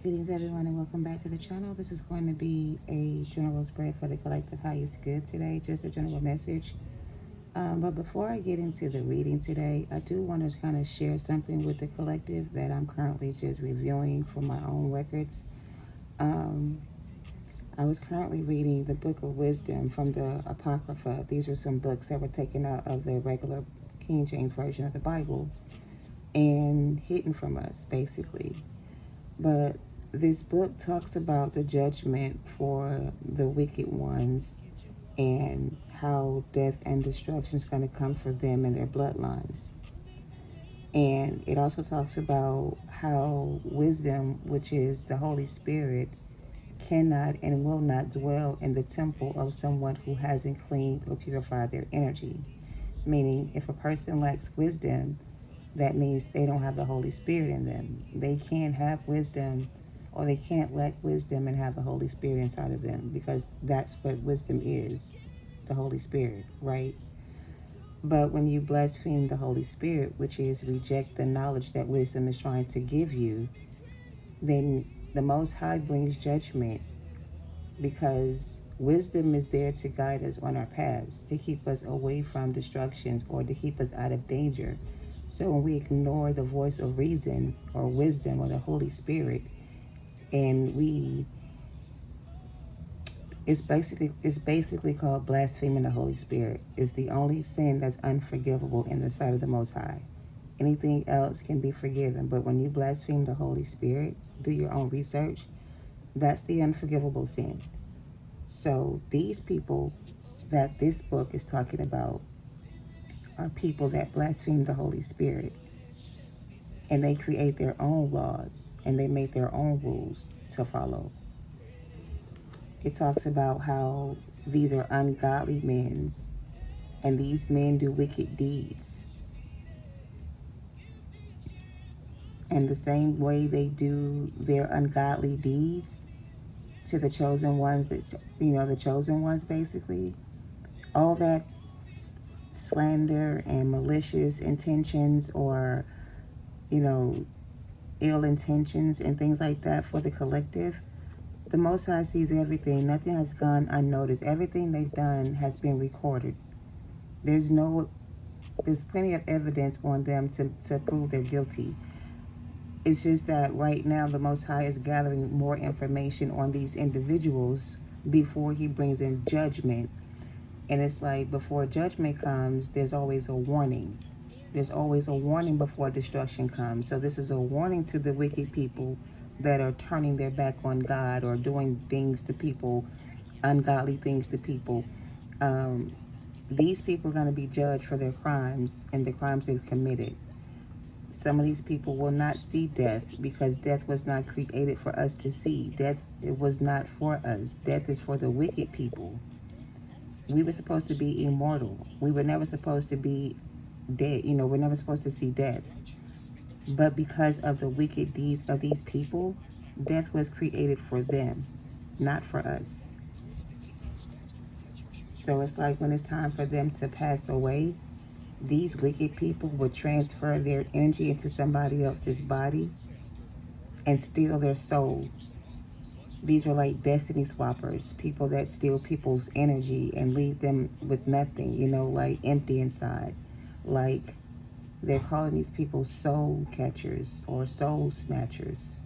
Greetings, everyone, and welcome back to the channel. This is going to be a general spread for the collective highest good today, just a general message. But before I get into the reading today, I do want to kind of share something with the collective that I'm currently just reviewing for my own records. Um, I was currently reading the Book of Wisdom from the Apocrypha. These were some books that were taken out of the regular King James Version of the Bible and hidden from us, basically. But this book talks about the judgment for the wicked ones and how death and destruction is going to come for them and their bloodlines. And it also talks about how wisdom, which is the Holy Spirit, cannot and will not dwell in the temple of someone who hasn't cleaned or purified their energy. Meaning, if a person lacks wisdom, that means they don't have the Holy Spirit in them. They can't have wisdom, or they can't lack wisdom and have the Holy Spirit inside of them, because that's what wisdom is, the Holy Spirit, right? But when you blaspheme the Holy Spirit, which is reject the knowledge that wisdom is trying to give you, then the Most High brings judgment, because wisdom is there to guide us on our paths, to keep us away from destructions or to keep us out of danger. So when we ignore the voice of reason or wisdom or the Holy Spirit, and it's basically called blaspheming the Holy Spirit. It's the only sin that's unforgivable in the sight of the Most High. Anything else can be forgiven, but when you blaspheme the Holy Spirit, do your own research, that's the unforgivable sin. So these people that this book is talking about are people that blaspheme the Holy Spirit, and they create their own laws and they make their own rules to follow. It talks about how these are ungodly men, and these men do wicked deeds. And the same way they do their ungodly deeds to the chosen ones, that, the chosen ones, basically, all that slander and malicious intentions, or, you know, ill intentions and things like that for the collective, the Most High sees everything. Nothing has gone unnoticed. Everything they've done has been recorded. There's plenty of evidence on them to prove they're guilty. It's just that right now the Most High is gathering more information on these individuals before he brings in judgment. And it's like, before judgment comes, there's always a warning. There's always a warning before destruction comes. So this is a warning to the wicked people that are turning their back on God or doing things to people, ungodly things to people. These people are going to be judged for their crimes and the crimes they've committed. Some of these people will not see death, because death was not created for us to see. Death, it was not for us. Death is for the wicked people. We were supposed to be immortal. We were never supposed to be dead. We're never supposed to see death. But because of the wicked deeds of these people, death was created for them, not for us. So it's like, when it's time for them to pass away, these wicked people will transfer their energy into somebody else's body and steal their soul. These were like destiny swappers, people that steal people's energy and leave them with nothing, like empty inside. Like, they're calling these people soul catchers or soul snatchers.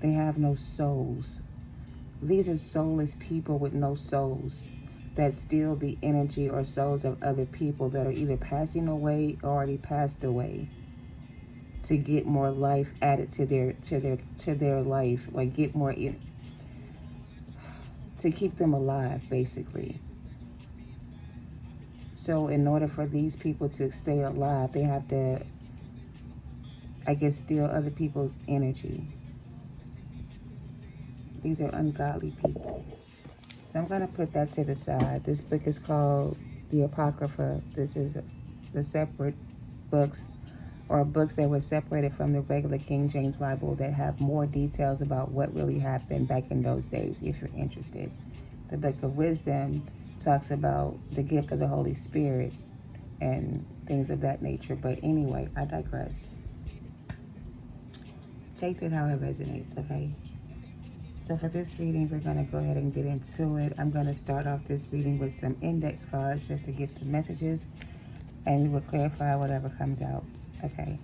They have no souls. These are soulless people with no souls that steal the energy or souls of other people that are either passing away or already passed away, to get more life added to their life, like get more to keep them alive, basically. So in order for these people to stay alive, they have to, I guess, steal other people's energy. These are ungodly people. So I'm going to put that to the side. This book is called the Apocrypha. This is the separate books, or books that were separated from the regular King James Bible, that have more details about what really happened back in those days, if you're interested. The Book of Wisdom talks about the gift of the Holy Spirit and things of that nature. But anyway, I digress. take it how it resonates, okay? So for this reading, we're going to go ahead and get into it. I'm going to start off this reading with some index cards just to get the messages, and we will clarify whatever comes out, okay?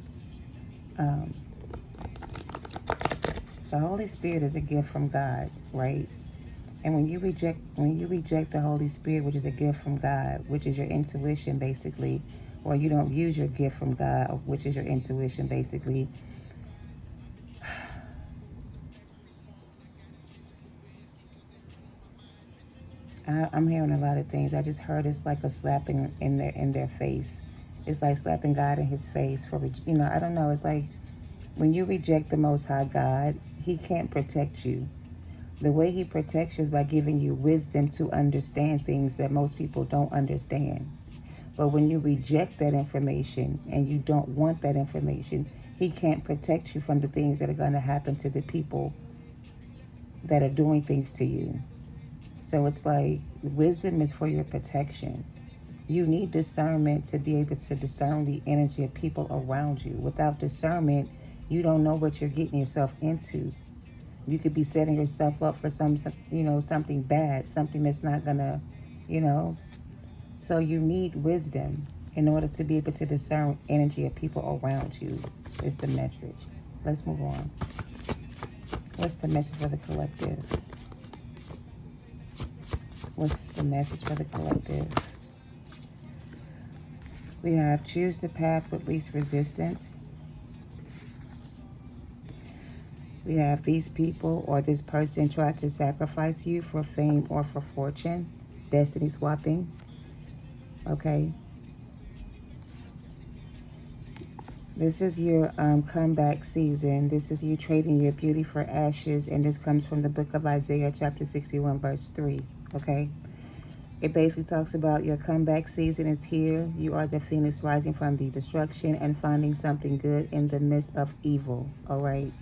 The Holy Spirit is a gift from God, right? And when you reject the Holy Spirit, which is a gift from God, which is your intuition basically, or you don't use your gift from God, which is your intuition basically, I'm hearing a lot of things. I just heard it's like a slapping in their face. It's like slapping God in his face for, I don't know. It's like when you reject the Most High God, he can't protect you. The way he protects you is by giving you wisdom to understand things that most people don't understand. But when you reject that information and you don't want that information, he can't protect you from the things that are going to happen to the people that are doing things to you. So it's like wisdom is for your protection. You need discernment to be able to discern the energy of people around you. Without discernment, you don't know what you're getting yourself into. You could be setting yourself up for something bad, something that's not gonna, So you need wisdom in order to be able to discern energy of people around you. Is the message. Let's move on. What's the message for the collective? What's the message for the collective? We have choose the path with least resistance. We have these people or this person tried to sacrifice you for fame or for fortune. Destiny swapping. Okay. This is your comeback season. This is you trading your beauty for ashes. And this comes from the book of Isaiah chapter 61 verse 3. Okay. It basically talks about your comeback season is here. You are the phoenix rising from the destruction and finding something good in the midst of evil. All right.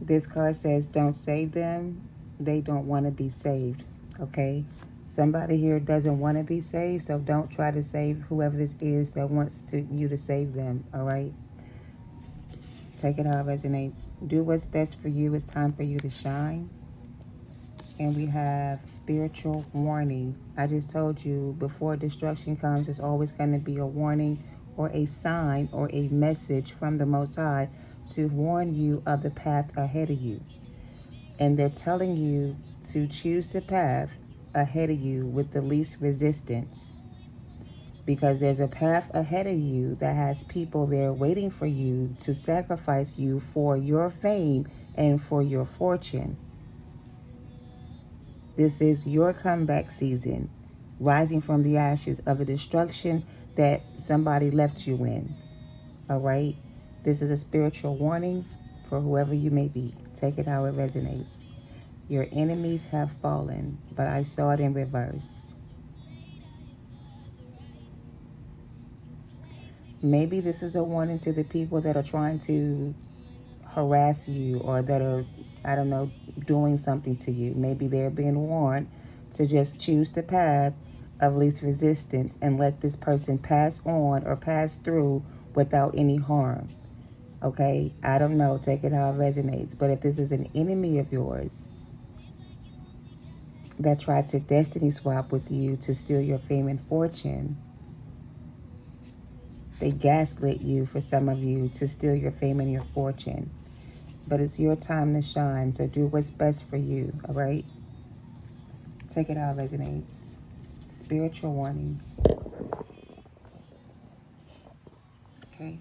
This card says, don't save them. They don't want to be saved. Okay. Somebody here doesn't want to be saved, so don't try to save whoever this is that wants you to save them. All right. Take it how it resonates. Do what's best for you. It's time for you to shine. And we have spiritual warning. I just told you before destruction comes, there's always going to be a warning or a sign or a message from the Most High to warn you of the path ahead of you. And they're telling you to choose the path ahead of you with the least resistance. Because there's a path ahead of you that has people there waiting for you to sacrifice you for your fame and for your fortune. This is your comeback season, rising from the ashes of the destruction that somebody left you in. All right? This is a spiritual warning for whoever you may be. Take it how it resonates. Your enemies have fallen, but I saw it in reverse. Maybe this is a warning to the people that are trying to harass you or that are, I don't know, doing something to you. Maybe they're being warned to just choose the path of least resistance and let this person pass on or pass through without any harm. Okay? I don't know. Take it how it resonates. But if this is an enemy of yours that tried to destiny swap with you to steal your fame and fortune, they gaslit you, for some of you, to steal your fame and your fortune. But it's your time to shine, so do what's best for you, all right? Take it how it resonates. Spiritual warning. Okay.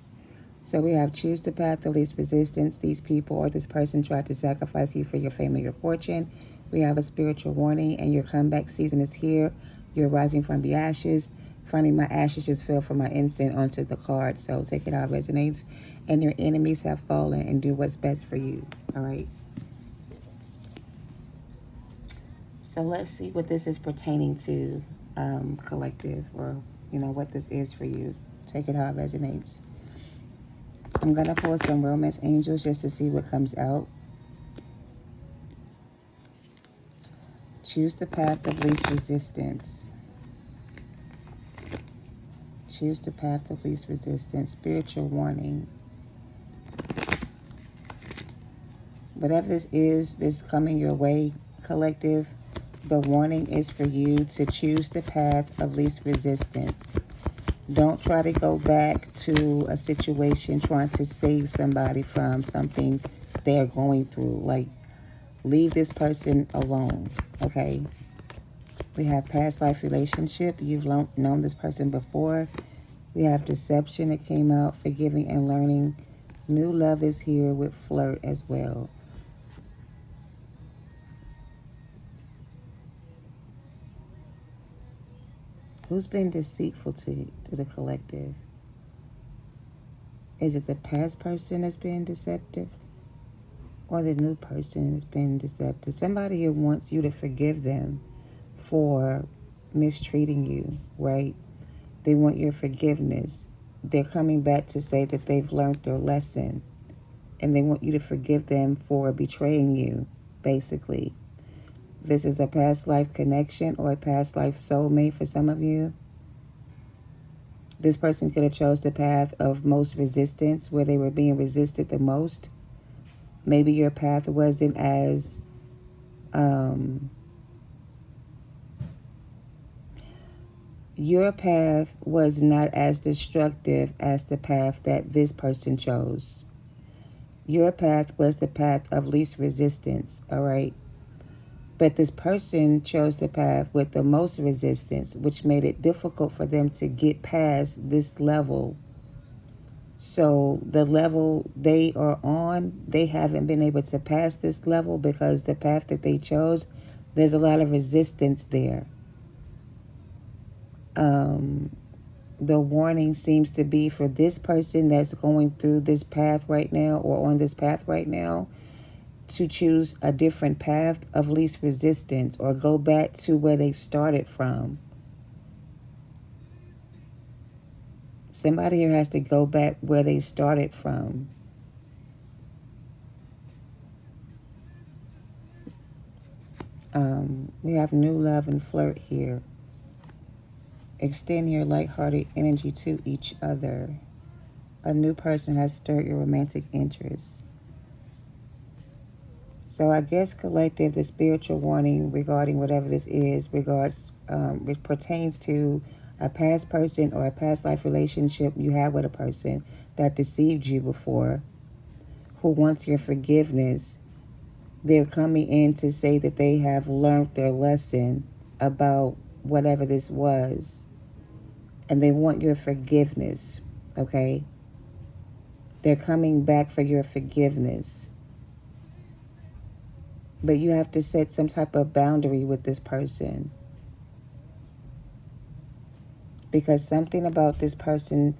So we have choose the path of least resistance. These people or this person tried to sacrifice you for your fame or your fortune. We have a spiritual warning, and your comeback season is here. You're rising from the ashes. Finding my ashes just fell from my incense onto the card. So take it how it resonates. And your enemies have fallen, and do what's best for you. All right. So let's see what this is pertaining to, collective, or, what this is for you. Take it how it resonates. I'm going to pull some romance angels just to see what comes out. Choose the path of least resistance. Choose the path of least resistance. Spiritual warning. Whatever this is that's coming your way, collective, the warning is for you to choose the path of least resistance. Don't try to go back to a situation trying to save somebody from something they're going through. Like, leave this person alone, okay? We have past life relationship. You've known this person before. We have deception that came out, forgiving and learning. New love is here with flirt as well. Who's been deceitful to the collective? Is it the past person that's been deceptive? Or the new person that's been deceptive? Somebody here wants you to forgive them for mistreating you, right? They want your forgiveness. They're coming back to say that they've learned their lesson. And they want you to forgive them for betraying you, basically. This is a past life connection or a past life soulmate for some of you. This person could have chose the path of most resistance, where they were being resisted the most. Maybe your path wasn't as your path was not as destructive as the path that this person chose. Your path was the path of least resistance, all right? But this person chose the path with the most resistance, which made it difficult for them to get past this level. So the level they are on, they haven't been able to pass this level because the path that they chose, there's a lot of resistance there. The warning seems to be for this person that's going through this path right now or on this path right now, to choose a different path of least resistance or go back to where they started from. Somebody here has to go back where they started from. We have new love and flirt here. Extend your lighthearted energy to each other. A new person has stirred your romantic interest. So I guess, collective, the spiritual warning regarding whatever this is, it pertains to a past person or a past life relationship you had with a person that deceived you before, who wants your forgiveness. They're coming in to say that they have learned their lesson about whatever this was, and they want your forgiveness, okay? They're coming back for your forgiveness. But you have to set some type of boundary with this person. Because something about this person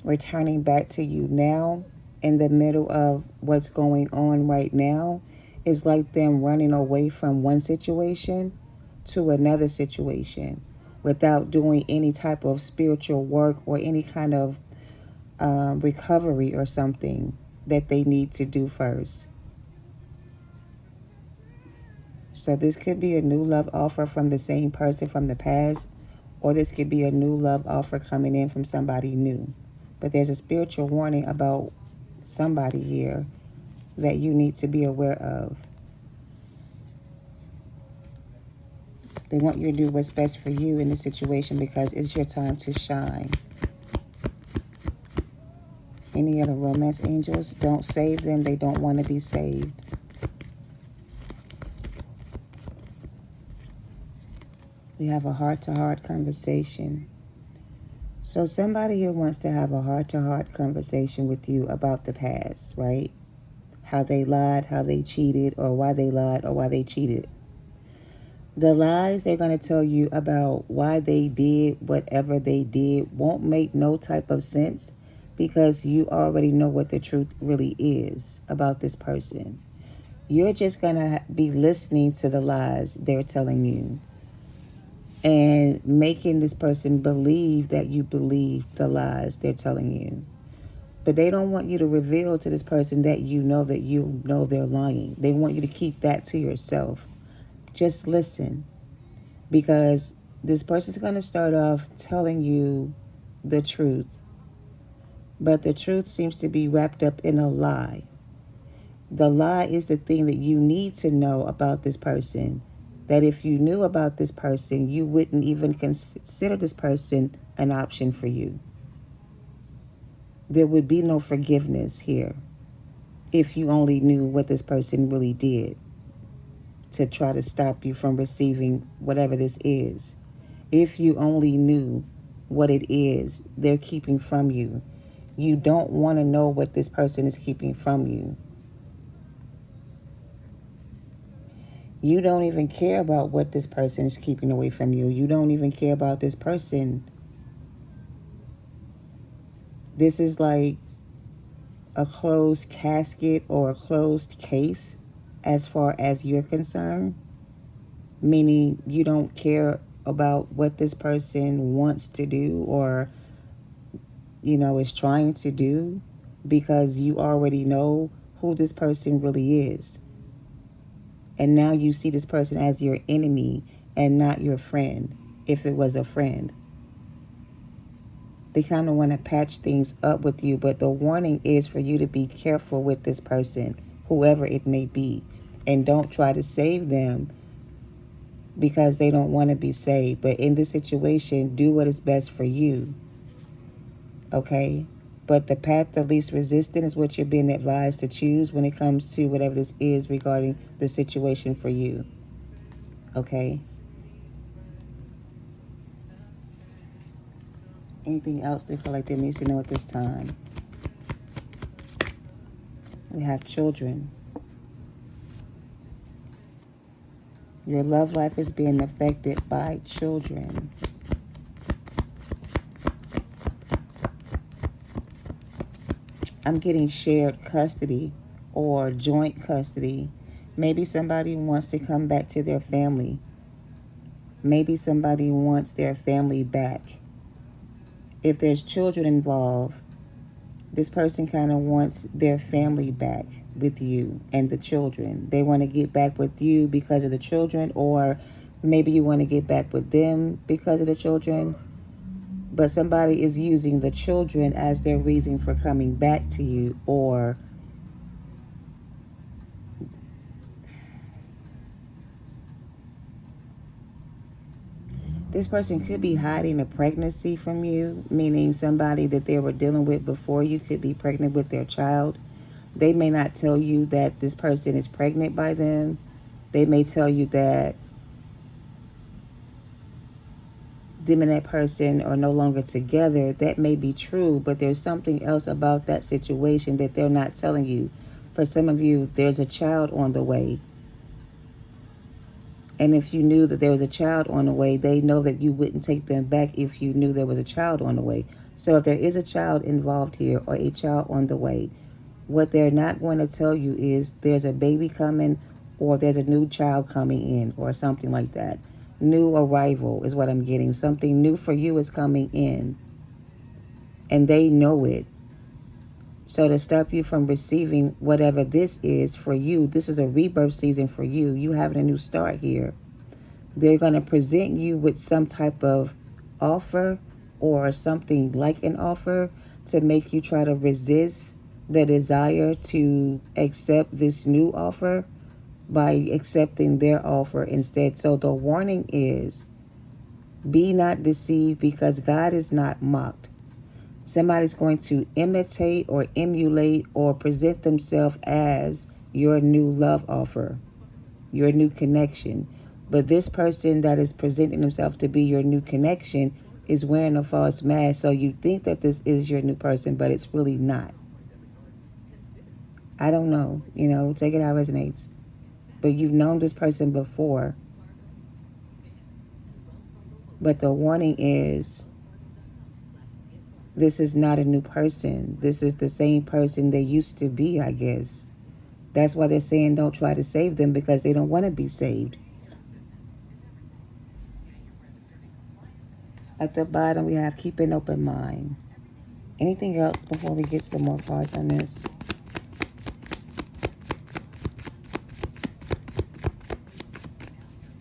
returning back to you now, in the middle of what's going on right now, is like them running away from one situation to another situation without doing any type of spiritual work or any kind of recovery or something that they need to do first. So this could be a new love offer from the same person from the past, or this could be a new love offer coming in from somebody new. But there's a spiritual warning about somebody here that you need to be aware of. They want you to do what's best for you in this situation because it's your time to shine. Any other romance angels? Don't save them. They don't want to be saved. We have a heart-to-heart conversation. So somebody here wants to have a heart-to-heart conversation with you about the past, right? How they lied, how they cheated, or why they lied, or why they cheated. The lies they're going to tell you about why they did whatever they did won't make no type of sense because you already know what the truth really is about this person. You're just going to be listening to the lies they're telling you and making this person believe that you believe the lies they're telling you. But they don't want you to reveal to this person that you know they're lying. They want you to keep that to yourself. Just listen, because this person's going to start off telling you the truth, but the truth seems to be wrapped up in a lie. The lie is the thing that you need to know about this person. That if you knew about this person, you wouldn't even consider this person an option for you. There would be no forgiveness here if you only knew what this person really did to try to stop you from receiving whatever this is. If you only knew what it is they're keeping from you. You don't want to know what this person is keeping from you. You don't even care about what this person is keeping away from you. You don't even care about this person. This is like a closed casket or a closed case as far as you're concerned. Meaning you don't care about what this person wants to do or, is trying to do, because you already know who this person really is. And now you see this person as your enemy and not your friend, if it was a friend. They kind of want to patch things up with you, but the warning is for you to be careful with this person, whoever it may be, and don't try to save them because they don't want to be saved. But in this situation, do what is best for you. Okay? But the path of least resistance is what you're being advised to choose when it comes to whatever this is regarding the situation for you. Okay? Anything else they feel like they need to know at this time? We have children. Your love life is being affected by children. I'm getting shared custody or joint custody. Maybe somebody wants to come back to their family. Maybe somebody wants their family back. If there's children involved, this person kind of wants their family back with you and the children. They want to get back with you because of the children, or maybe you want to get back with them because of the children. But somebody is using the children as their reason for coming back to you, or this person could be hiding a pregnancy from you, meaning somebody that they were dealing with before you could be pregnant with their child. They may not tell you that this person is pregnant by them. They may tell you that them and that person are no longer together. That may be true, but there's something else about that situation that they're not telling you. For some of you, there's a child on the way. And if you knew that there was a child on the way, they know that you wouldn't take them back if you knew there was a child on the way. So if there is a child involved here or a child on the way, what they're not going to tell you is there's a baby coming or there's a new child coming in or something like that. New arrival is what I'm getting. Something new for you is coming in. And they know it. So to stop you from receiving whatever this is for you, this is a rebirth season for you. You having a new start here. They're going to present you with some type of offer or something like an offer to make you try to resist the desire to accept this new offer by accepting their offer instead. So the warning is, be not deceived, because God is not mocked. Somebody's going to imitate or emulate or present themselves as your new love offer, your new connection. But this person that is presenting himself to be your new connection is wearing a false mask. So you think that this is your new person, but it's really not. I don't know, take it how it resonates. But you've known this person before. But the warning is, this is not a new person. This is the same person they used to be, I guess. That's why they're saying don't try to save them, because they don't want to be saved. At the bottom, we have keep an open mind. Anything else before we get some more cards on this?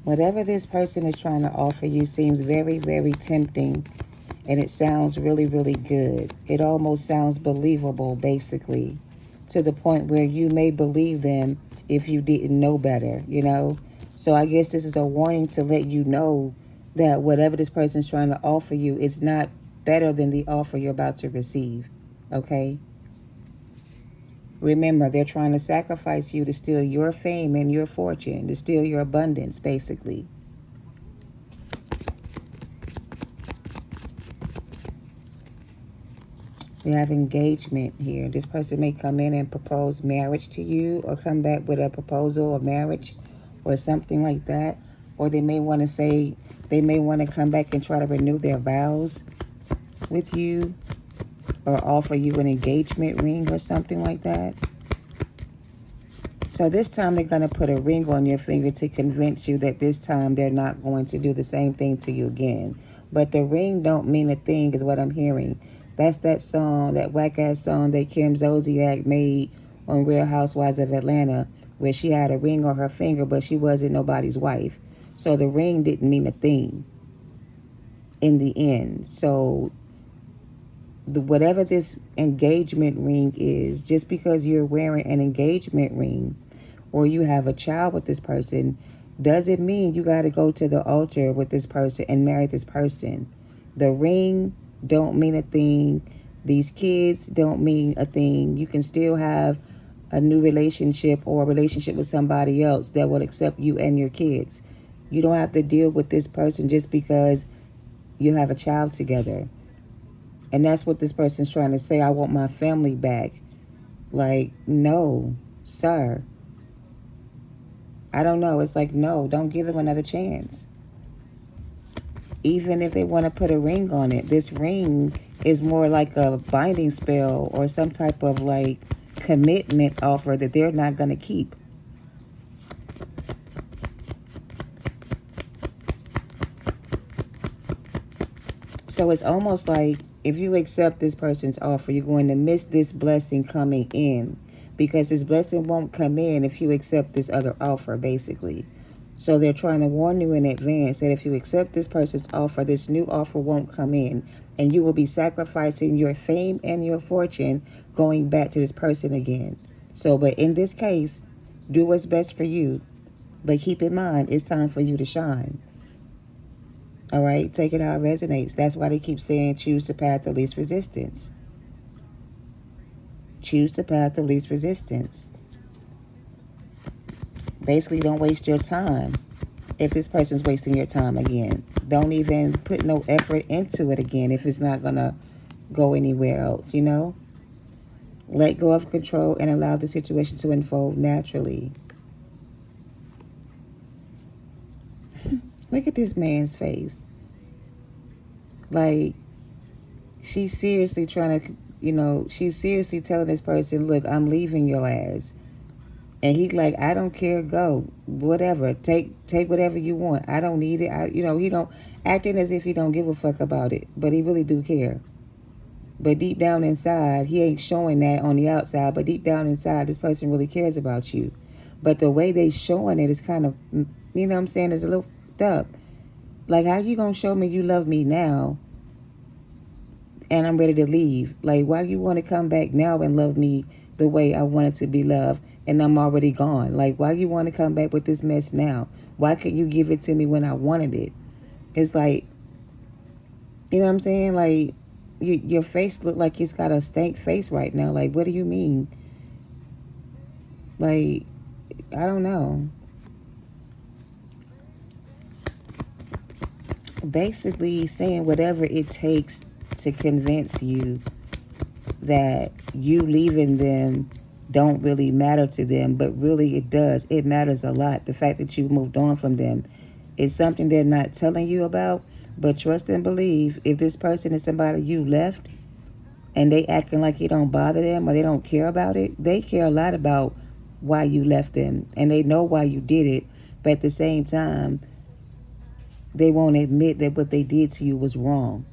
Whatever this person is trying to offer you seems very, very tempting. And it sounds really, really good. It almost sounds believable, basically. to the point where you may believe them if you didn't know better, you know? So I guess this is a warning to let you know that whatever this person's trying to offer you is not better than the offer you're about to receive, okay? Remember, they're trying to sacrifice you to steal your fame and your fortune, to steal your abundance, basically. We have engagement here. This person may come in and propose marriage to you, or come back with a proposal of marriage or something like that. Or they may want to say, they may want to come back and try to renew their vows with you, or offer you an engagement ring or something like that. So this time they're going to put a ring on your finger to convince you that this time they're not going to do the same thing to you again. But the ring don't mean a thing is what I'm hearing. That's that song, that whack-ass song that Kim Zolciak made on Real Housewives of Atlanta, where she had a ring on her finger, but she wasn't nobody's wife. So the ring didn't mean a thing in the end. So whatever this engagement ring is, just because you're wearing an engagement ring or you have a child with this person, doesn't mean you got to go to the altar with this person and marry this person. The ring don't mean a thing. These kids don't mean a thing. You can still have a new relationship or a relationship with somebody else that will accept you and your kids. You don't have to deal with this person just because you have a child together. And that's what this person's trying to say. I want my family back. Like, no, sir. I don't know. It's like, no, don't give them another chance. Even if they want to put a ring on it, this ring is more like a binding spell or some type of like commitment offer that they're not going to keep. So it's almost like if you accept this person's offer, you're going to miss this blessing coming in, because this blessing won't come in if you accept this other offer, basically. So they're trying to warn you in advance that if you accept this person's offer, this new offer won't come in, and you will be sacrificing your fame and your fortune going back to this person again. So, but in this case, do what's best for you, but keep in mind, it's time for you to shine. All right, take it how it resonates. That's why they keep saying choose the path of least resistance. Choose the path of least resistance. Basically, don't waste your time. If this person's wasting your time again, don't even put no effort into it again if it's not going to go anywhere else, you know? Let go of control and allow the situation to unfold naturally. Look at this man's face. Like, she's seriously trying to, you know, she's seriously telling this person, look, I'm leaving your ass. And he's like, I don't care, go. Whatever. Take whatever you want. I don't need it. He don't, acting as if he don't give a fuck about it. But he really do care. But deep down inside, he ain't showing that on the outside. But deep down inside, this person really cares about you. But the way they showing it is kind of, you know what I'm saying, is a little up. Like, how you gonna show me you love me now and I'm ready to leave? Like, why you want to come back now and love me the way I wanted to be loved and I'm already gone? Like, why you want to come back with this mess now? Why couldn't you give it to me when I wanted it? It's like, you know what I'm saying? Like, your face look like it's got a stank face right now. Like, what do you mean? Like, I don't know. Basically saying whatever it takes to convince you that you leaving them don't really matter to them, but really it does. It matters a lot. The fact that you moved on from them is something they're not telling you about, but trust and believe, if this person is somebody you left and they acting like it don't bother them or they don't care about it, they care a lot about why you left them and they know why you did it, but at the same time, they won't admit that what they did to you was wrong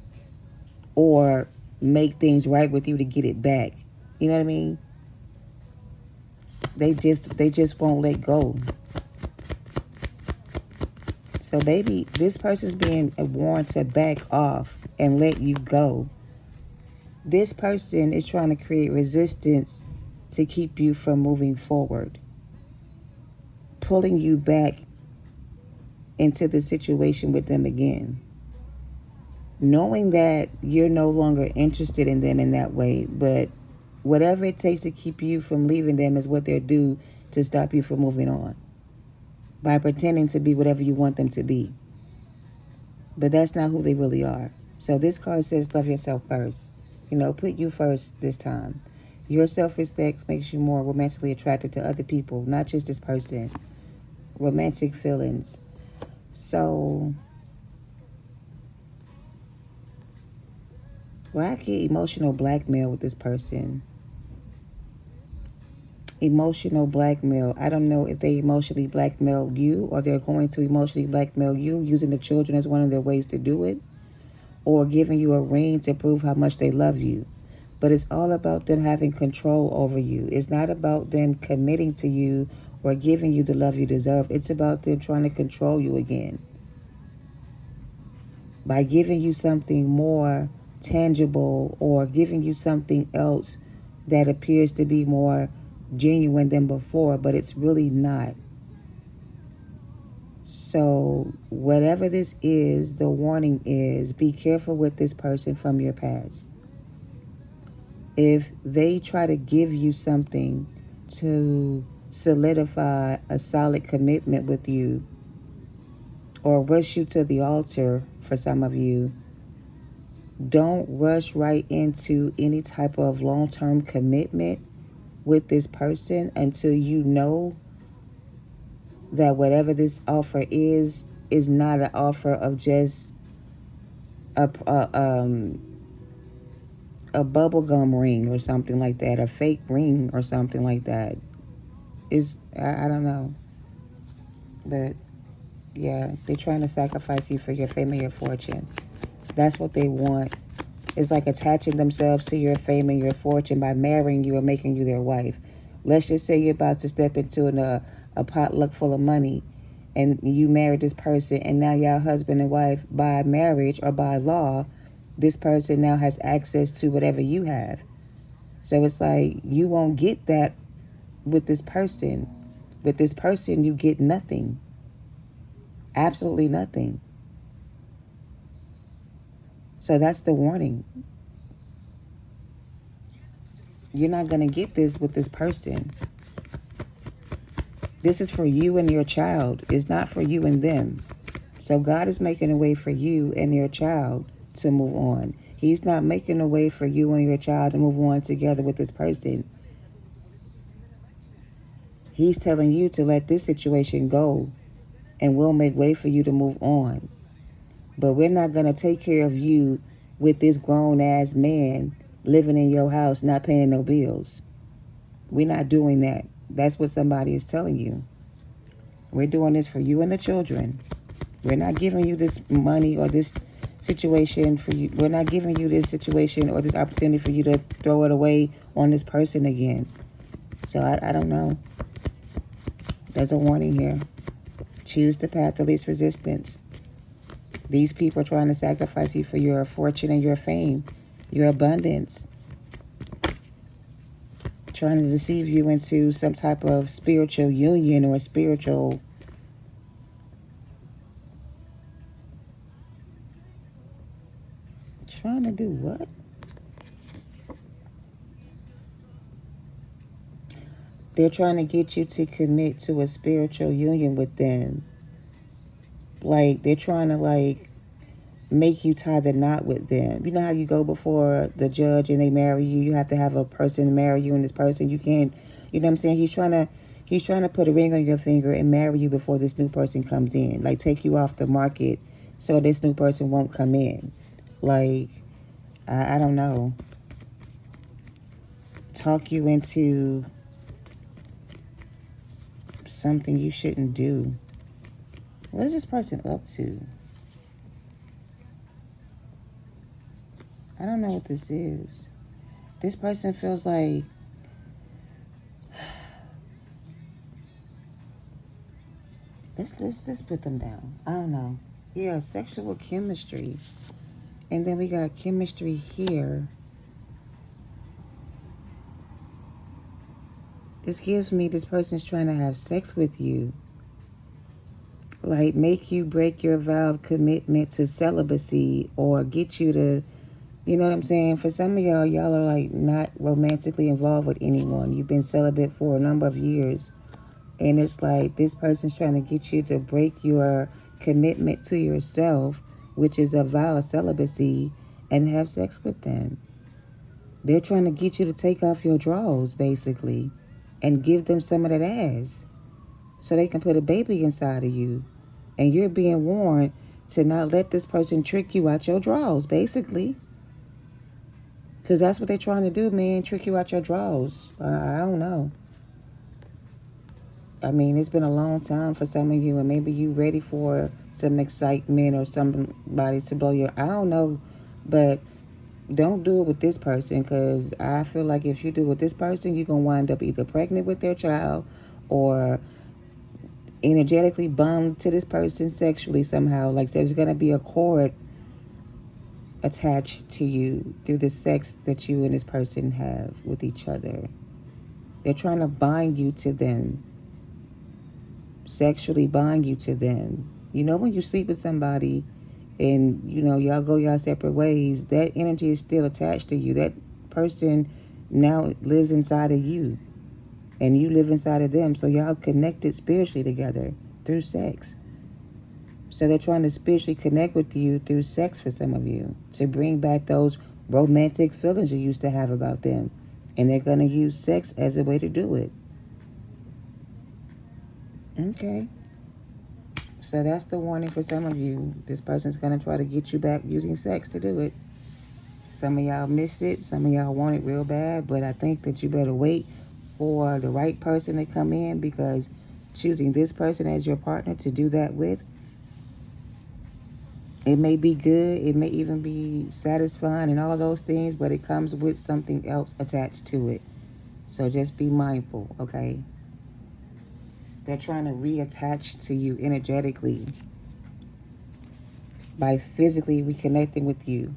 or make things right with you to get it back. You know what I mean? They just won't let go. So baby, this person's being warned to back off and let you go. This person is trying to create resistance to keep you from moving forward, pulling you back into the situation with them again, knowing that you're no longer interested in them in that way, but whatever it takes to keep you from leaving them is what they'll do to stop you from moving on, by pretending to be whatever you want them to be. But that's not who they really are. So this card says love yourself first. Put you first this time. Your self-respect makes you more romantically attractive to other people, not just this person. Romantic feelings. So, I get emotional blackmail with this person. Emotional blackmail. I don't know if they emotionally blackmail you, or they're going to emotionally blackmail you using the children as one of their ways to do it, or giving you a ring to prove how much they love you. But it's all about them having control over you. It's not about them committing to you or giving you the love you deserve. It's about them trying to control you again, by giving you something more tangible, or giving you something else that appears to be more genuine than before, but it's really not. So whatever this is, the warning is, be careful with this person from your past. If they try to give you something to solidify a solid commitment with you, or rush you to the altar for some of you, don't rush right into any type of long-term commitment with this person until you know that whatever this offer is not an offer of just a bubblegum ring or something like that, a fake ring or something like that. I don't know. But yeah, they're trying to sacrifice you for your fame and your fortune. That's what they want. It's like attaching themselves to your fame and your fortune by marrying you or making you their wife. Let's just say you're about to step into a potluck full of money, and you married this person, and now y'all husband and wife. By marriage or by law, this person now has access to whatever you have. So it's like you won't get that with this person. With this person, you get nothing. Absolutely nothing. So that's the warning. You're not going to get this with this person. This is for you and your child. It's not for you and them. So God is making a way for you and your child to move on. He's not making a way for you and your child to move on together with this person. He's telling you to let this situation go, and we'll make way for you to move on. But we're not going to take care of you with this grown-ass man living in your house, not paying no bills. We're not doing that. That's what somebody is telling you. We're doing this for you and the children. We're not giving you this money or this situation for you. We're not giving you this situation or this opportunity for you to throw it away on this person again. So I don't know. There's a warning here. Choose the path of least resistance. These people are trying to sacrifice you for your fortune and your fame, your abundance. Trying to deceive you into some type of spiritual union or spiritual trying to do what? They're trying to get you to commit to a spiritual union with them. Like, they're trying to, make you tie the knot with them. You know how you go before the judge and they marry you? You have to have a person marry you, and this person, you can't, you know what I'm saying? He's trying to put a ring on your finger and marry you before this new person comes in. Like, take you off the market so this new person won't come in. Like, I don't know. Talk you into something you shouldn't do. What is this person up to? I don't know what this is. This person feels like let's put them down. I don't know. Yeah, sexual chemistry. And then we got chemistry here. This gives me this person's trying to have sex with you. Like, make you break your vow of commitment to celibacy, or get you to, you know what I'm saying? For some of y'all are like not romantically involved with anyone. You've been celibate for a number of years. And it's like this person's trying to get you to break your commitment to yourself, which is a vow of celibacy, and have sex with them. They're trying to get you to take off your drawers, basically, and give them some of that ass so they can put a baby inside of you. And you're being warned to not let this person trick you out your drawers, basically. Because that's what they're trying to do, man. Trick you out your drawers. I don't know. I mean, it's been a long time for some of you, and maybe you ready for some excitement or somebody to blow your, I don't know. But don't do it with this person, because I feel like if you do it with this person, you're going to wind up either pregnant with their child or energetically bound to this person sexually somehow. Like, there's going to be a cord attached to you through the sex that you and this person have with each other. They're trying to bind you to them, sexually bind you to them. You know, when you sleep with somebody and, you know, y'all go y'all separate ways, that energy is still attached to you. That person now lives inside of you, and you live inside of them. So y'all connected spiritually together through sex. So they're trying to spiritually connect with you through sex for some of you, to bring back those romantic feelings you used to have about them. And they're going to use sex as a way to do it. Okay. So that's the warning for some of you. This person's going to try to get you back using sex to do it. Some of y'all miss it. Some of y'all want it real bad. But I think that you better wait for the right person to come in, because choosing this person as your partner to do that with, it may be good, it may even be satisfying and all those things, but it comes with something else attached to it. So just be mindful, okay? They're trying to reattach to you energetically by physically reconnecting with you.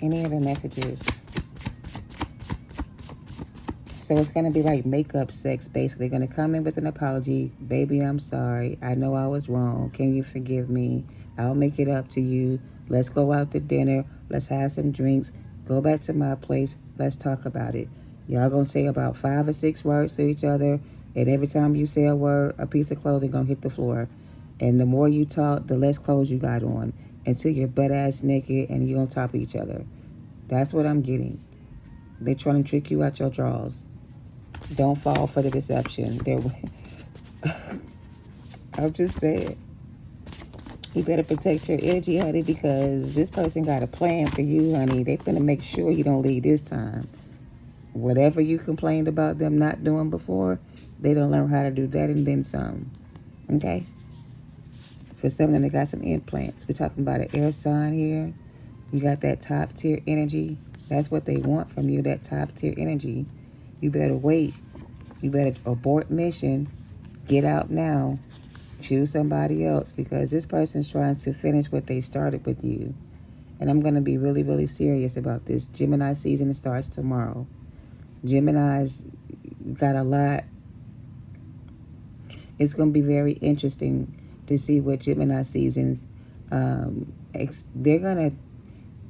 Any other messages? So it's going to be like makeup sex, basically. They're going to come in with an apology. Baby, I'm sorry. I know I was wrong. Can you forgive me? I'll make it up to you. Let's go out to dinner. Let's have some drinks. Go back to my place. Let's talk about it. Y'all going to say about 5 or 6 words to each other. And every time you say a word, a piece of clothing going to hit the floor. And the more you talk, the less clothes you got on, until you're butt-ass naked and you're on top of each other. That's what I'm getting. They're trying to trick you out your drawers. Don't fall for the deception. I'm just saying, you better protect your energy, honey, because this person got a plan for you, honey. They're going to make sure you don't leave this time. Whatever you complained about them not doing before, they don't learn how to do that and then some. Okay? For some of them, they got some implants. We're talking about an air sign here. You got that top tier energy. That's what they want from you, that top tier energy. You better wait. You better abort mission. Get out now. Choose somebody else, because this person's trying to finish what they started with you. And I'm going to be really, really serious about this. Gemini season starts tomorrow. Gemini's got a lot. It's going to be very interesting to see what Gemini seasons.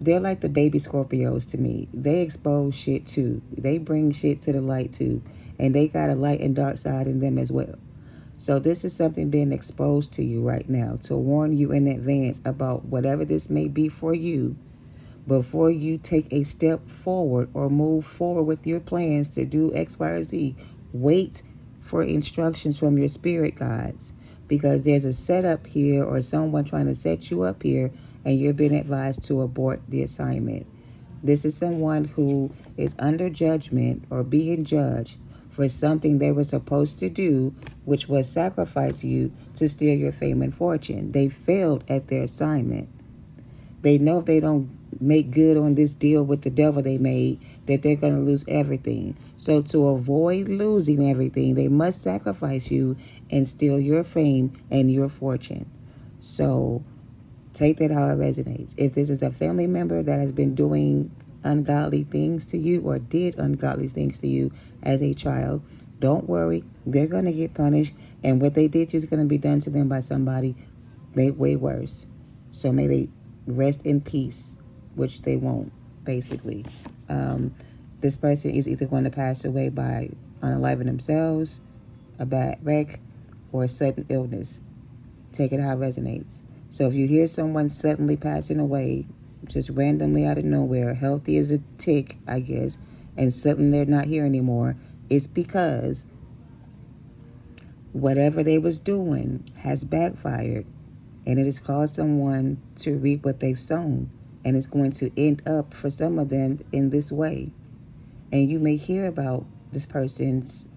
They're like the baby Scorpios to me. They expose shit too. They bring shit to the light too. And they got a light and dark side in them as well. So this is something being exposed to you right now, to warn you in advance about whatever this may be for you, before you take a step forward or move forward with your plans to do X, Y, or Z. Wait for instructions from your spirit guides, because there's a setup here or someone trying to set you up here, and you're being advised to abort the assignment. This is someone who is under judgment or being judged for something they were supposed to do, which was sacrifice you to steal your fame and fortune. They failed at their assignment. They know if they don't make good on this deal with the devil they made, that they're going to lose everything. So to avoid losing everything, they must sacrifice you and steal your fame and your fortune. So Take that how it resonates. If this is a family member that has been doing ungodly things to you or did ungodly things to you as a child, don't worry. They're going to get punished. And what they did to you is going to be done to them by somebody way worse. So may they rest in peace, which they won't, basically. This person is either going to pass away by unaliving themselves, a bad wreck, or a sudden illness. Take it how it resonates. So if you hear someone suddenly passing away, just randomly out of nowhere, healthy as a tick, I guess, and suddenly they're not here anymore, it's because whatever they was doing has backfired, and it has caused someone to reap what they've sown, and it's going to end up for some of them in this way. And you may hear about this person's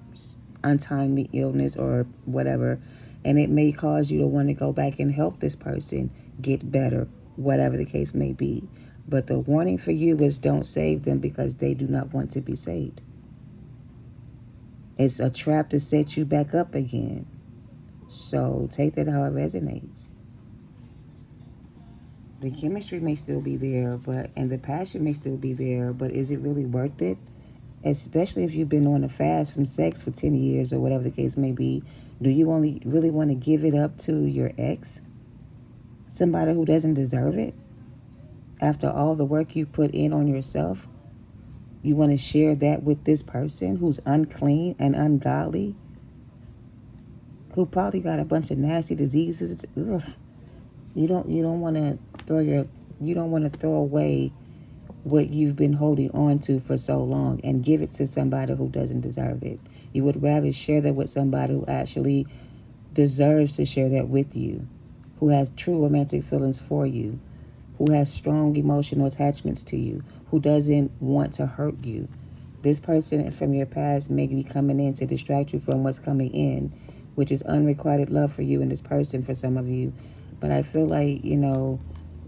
untimely illness or whatever, and it may cause you to want to go back and help this person get better, whatever the case may be. But the warning for you is don't save them because they do not want to be saved. It's a trap to set you back up again. So take that how it resonates. The chemistry may still be there, and the passion may still be there, but is it really worth it? Especially if you've been on a fast from sex for 10 years or whatever the case may be. Do you only really want to give it up to your ex? Somebody who doesn't deserve it? After all the work you put in on yourself? You want to share that with this person who's unclean and ungodly? Who probably got a bunch of nasty diseases? Ugh. You don't want to throw away what you've been holding on to for so long and give it to somebody who doesn't deserve it. You would rather share that with somebody who actually deserves to share that with you, who has true romantic feelings for you, who has strong emotional attachments to you, who doesn't want to hurt you. This person from your past may be coming in to distract you from what's coming in, which is unrequited love for you and this person for some of you. But I feel like,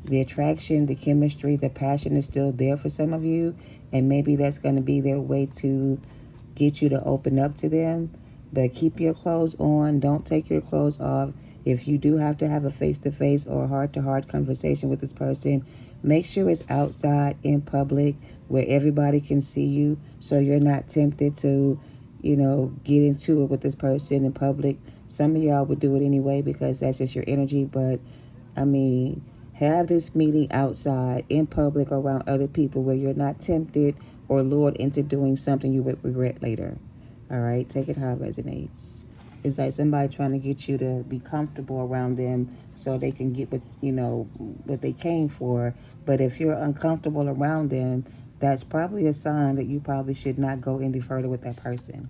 the attraction, the chemistry, the passion is still there for some of you. And maybe that's going to be their way to get you to open up to them. But keep your clothes on. Don't take your clothes off. If you do have to have a face-to-face or heart-to-heart conversation with this person, make sure it's outside in public where everybody can see you, so you're not tempted to, get into it with this person in public. Some of y'all would do it anyway because that's just your energy. But, have this meeting outside in public around other people where you're not tempted or lured into doing something you would regret later. All right, take it how it resonates. It's like somebody trying to get you to be comfortable around them so they can get what they came for. But if you're uncomfortable around them, that's probably a sign that you probably should not go any further with that person.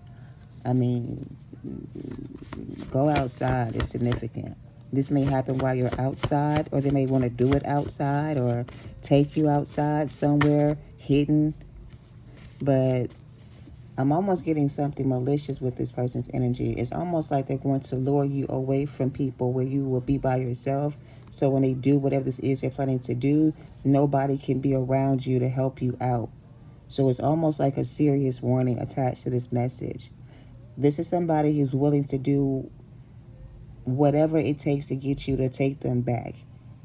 Go outside is significant. This may happen while you're outside, or they may want to do it outside or take you outside somewhere hidden. But I'm almost getting something malicious with this person's energy. It's almost like they're going to lure you away from people where you will be by yourself. So when they do whatever this is they're planning to do, nobody can be around you to help you out. So it's almost like a serious warning attached to this message. This is somebody who's willing to do whatever it takes to get you to take them back.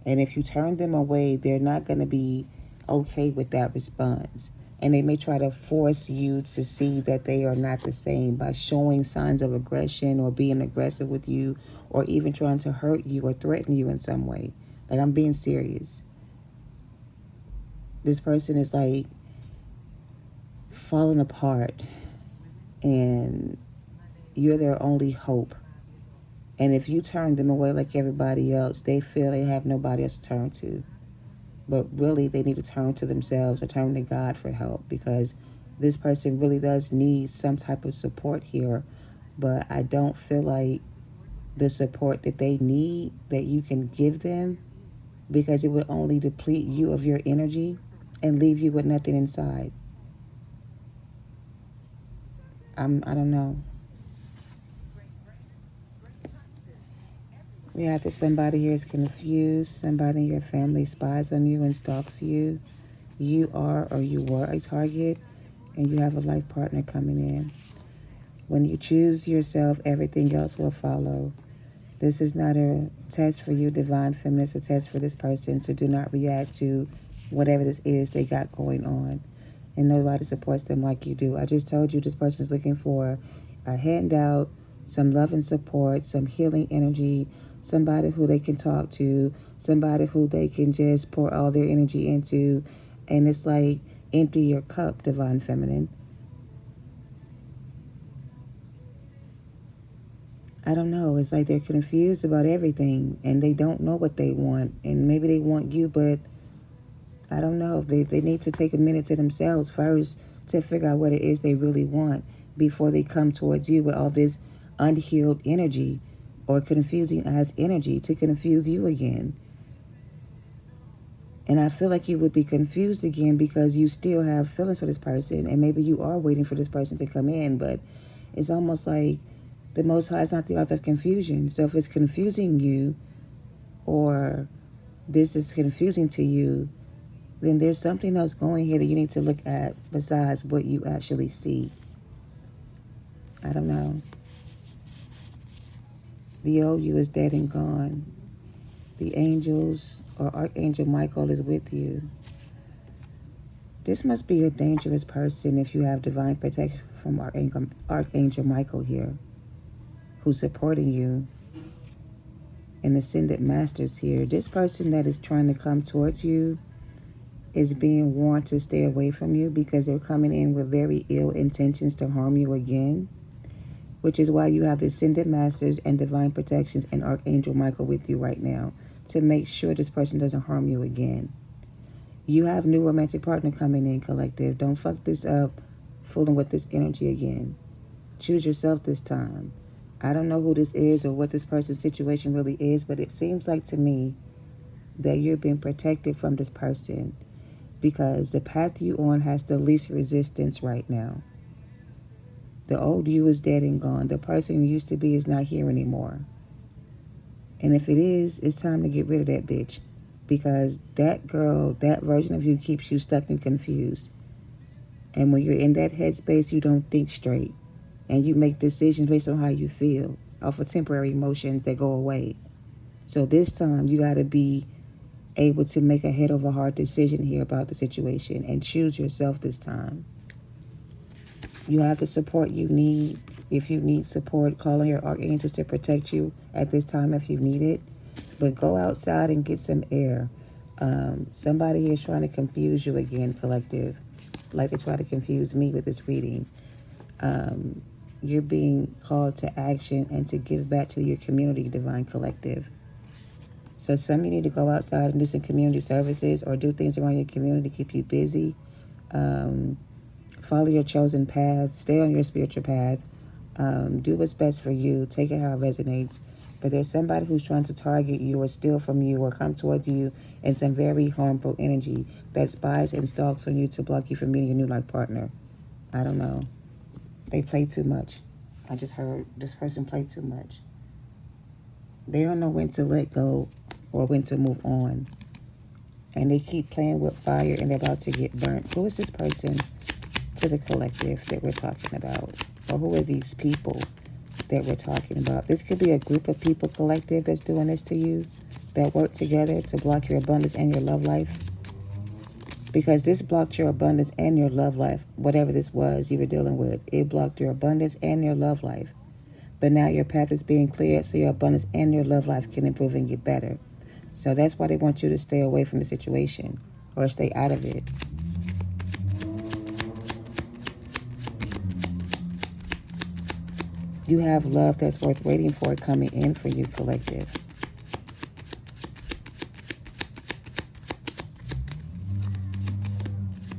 And if you turn them away, they're not going to be okay with that response. And they may try to force you to see that they are not the same by showing signs of aggression or being aggressive with you or even trying to hurt you or threaten you in some way. Like, I'm being serious. This person is like falling apart and you're their only hope. And if you turn them away like everybody else, they feel they have nobody else to turn to. But really, they need to turn to themselves or turn to God for help, because this person really does need some type of support here. But I don't feel like the support that they need, that you can give them, because it would only deplete you of your energy and leave you with nothing inside. I don't know. Yeah, that somebody here is confused. Somebody in your family spies on you and stalks you. You are or you were a target, and you have a life partner coming in. When you choose yourself, everything else will follow. This is not a test for you, Divine Feminine. It's a test for this person. So do not react to whatever this is they got going on. And nobody supports them like you do. I just told you this person is looking for a handout, some love and support, some healing energy, somebody who they can talk to, somebody who they can just pour all their energy into. And it's like, empty your cup, Divine Feminine. I don't know. It's like they're confused about everything and they don't know what they want. And maybe they want you, but I don't know. They need to take a minute to themselves first to figure out what it is they really want before they come towards you with all this unhealed energy or confusing as energy to confuse you again. And I feel like you would be confused again because you still have feelings for this person. And maybe you are waiting for this person to come in. But it's almost like the Most High is not the author of confusion. So if it's confusing you or this is confusing to you, then there's something else going here that you need to look at besides what you actually see. I don't know. The old you is dead and gone. The angels or Archangel Michael is with you. This must be a dangerous person if you have divine protection from Archangel Michael here, who's supporting you. And Ascended Masters here. This person that is trying to come towards you is being warned to stay away from you because they're coming in with very ill intentions to harm you again, which is why you have the Ascended Masters and Divine Protections and Archangel Michael with you right now to make sure this person doesn't harm you again. You have new romantic partner coming in, collective. Don't fuck this up fooling with this energy again. Choose yourself this time. I don't know who this is or what this person's situation really is, but it seems like to me that you're being protected from this person because the path you on has the least resistance right now. The old you is dead and gone. The person you used to be is not here anymore. And if it is, it's time to get rid of that bitch. Because that girl, that version of you keeps you stuck and confused. And when you're in that headspace, you don't think straight. And you make decisions based on how you feel, off of temporary emotions that go away. So this time, you got to be able to make a head over heart decision here about the situation and choose yourself this time. You have the support you need. If you need support, call on your archangels to protect you at this time if you need it. But go outside and get some air. Somebody here is trying to confuse you again, collective. Like they try to confuse me with this reading. You're being called to action and to give back to your community, Divine Collective. So some of you need to go outside and do some community services or do things around your community to keep you busy. Follow your chosen path. Stay on your spiritual path. Do what's best for you. Take it how it resonates. But there's somebody who's trying to target you or steal from you or come towards you in some very harmful energy that spies and stalks on you to block you from meeting your new life partner. I don't know. They play too much. I just heard this person play too much. They don't know when to let go or when to move on. And they keep playing with fire and they're about to get burnt. Who is this person to the collective that we're talking about? Or who are these people that we're talking about? This could be a group of people, collective, that's doing this to you, that work together to block your abundance and your love life. Because this blocked your abundance and your love life, whatever this was you were dealing with. It blocked your abundance and your love life. But now your path is being cleared so your abundance and your love life can improve and get better. So that's why they want you to stay away from the situation or stay out of it. You have love that's worth waiting for coming in for you, collective.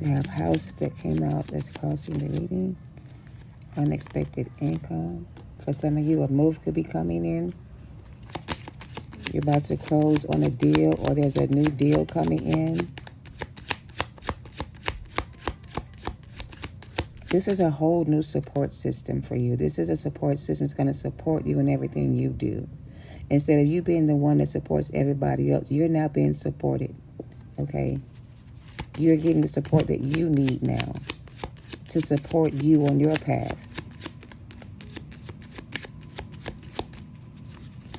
We have house that came out that's crossing the reading. Unexpected income. For some of you, a move could be coming in. You're about to close on a deal or there's a new deal coming in. This is a whole new support system for you. This is a support system that's going to support you in everything you do. Instead of you being the one that supports everybody else, you're now being supported, okay? You're getting the support that you need now to support you on your path.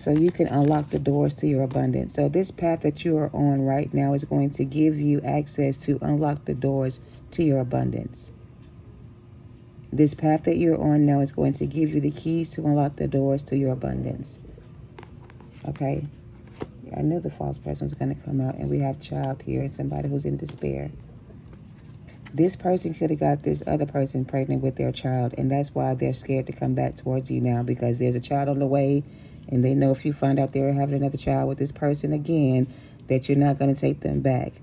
so you can unlock the doors to your abundance. So this path that you are on right now is going to give you access to unlock the doors to your abundance. This path that you're on now is going to give you the keys to unlock the doors to your abundance. Okay? I knew the false person was going to come out, and we have child here and somebody who's in despair. This person could have got this other person pregnant with their child, and that's why they're scared to come back towards you now, because there's a child on the way, and they know if you find out they're having another child with this person again, that you're not going to take them back.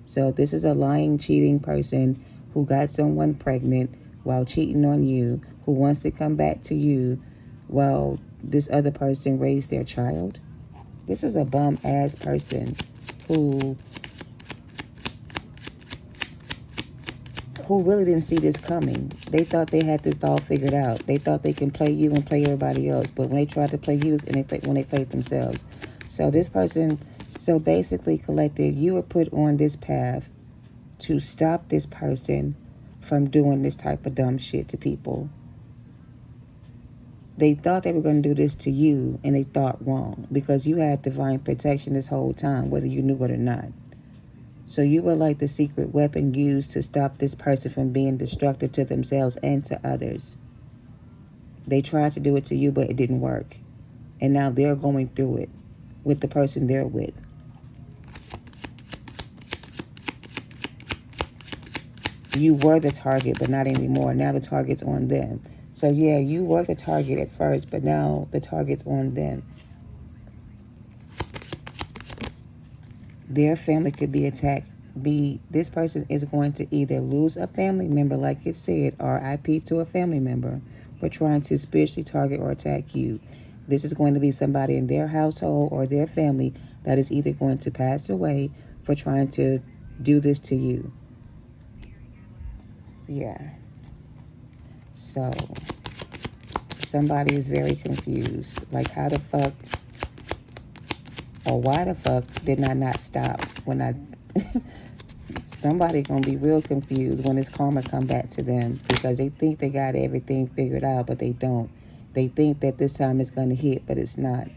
So this is a lying, cheating person who got someone pregnant while cheating on you, who wants to come back to you while this other person raised their child. This is a bum-ass person who really didn't see this coming. They thought they had this all figured out. They thought they can play you and play everybody else, but when they tried to play you, when they played themselves. So this person, so basically, collective, you were put on this path to stop this person from doing this type of dumb shit to people. They thought they were going to do this to you, and they thought wrong, because you had divine protection this whole time, whether you knew it or not. So you were like the secret weapon used to stop this person from being destructive to themselves and to others. They tried to do it to you, but it didn't work. And now they're going through it with the person they're with. You were the target, but not anymore. Now the target's on them. So yeah, you were the target at first, but now the target's on them. Their family could be attacked. This person is going to either lose a family member, like it said, RIP to a family member, for trying to spiritually target or attack you. This is going to be somebody in their household or their family that is either going to pass away for trying to do this to you. Yeah. So somebody is very confused. Like, how the fuck or why the fuck did I not stop when I... Somebody gonna be real confused when this karma come back to them, because they think they got everything figured out, but they don't. They think that this time it's gonna hit, but it's not.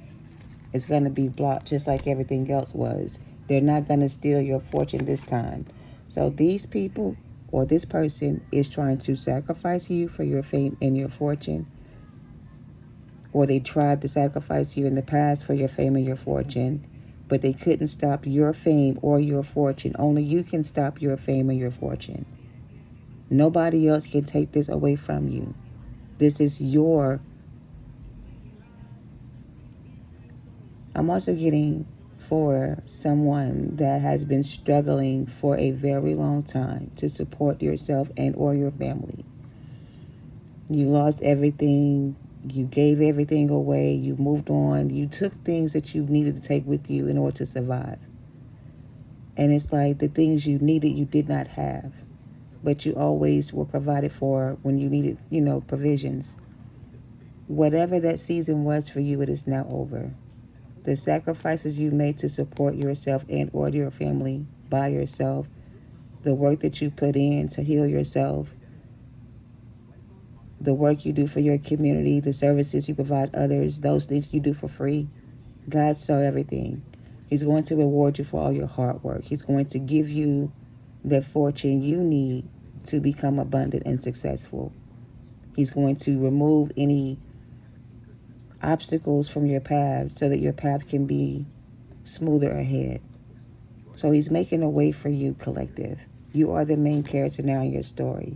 It's gonna be blocked just like everything else was. They're not gonna steal your fortune this time. So these people or this person is trying to sacrifice you for your fame and your fortune. Or they tried to sacrifice you in the past for your fame and your fortune, but they couldn't stop your fame or your fortune. Only you can stop your fame and your fortune. Nobody else can take this away from you. This is your... I'm also getting for someone that has been struggling for a very long time to support yourself and or your family. You lost everything. You gave everything away. You moved on. You took things that you needed to take with you in order to survive. And it's like the things you needed, you did not have. But you always were provided for when you needed, provisions. Whatever that season was for you, it is now over. The sacrifices you made to support yourself and or your family by yourself, the work that you put in to heal yourself, the work you do for your community, the services you provide others, those things you do for free. God saw everything. He's going to reward you for all your hard work. He's going to give you the fortune you need to become abundant and successful. He's going to remove any obstacles from your path so that your path can be smoother ahead. So he's making a way for you, collective. You are the main character now in your story.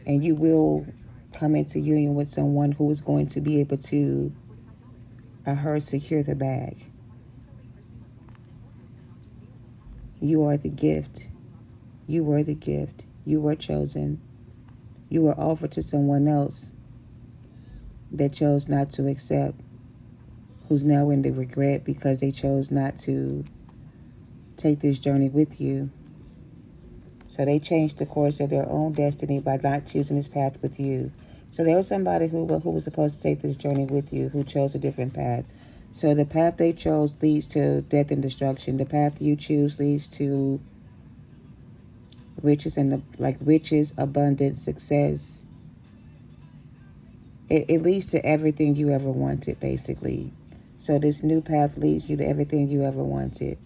And you will come into union with someone who is going to be able to, I heard, secure the bag. You are the gift. You were the gift. You were chosen. You were offered to someone else that chose not to accept, who's now in the regret because they chose not to take this journey with you. So they changed the course of their own destiny by not choosing this path with you. So there was somebody who was supposed to take this journey with you who chose a different path. So the path they chose leads to death and destruction. The path you choose leads to riches riches, abundance, success. It leads to everything you ever wanted, basically. So this new path leads you to everything you ever wanted.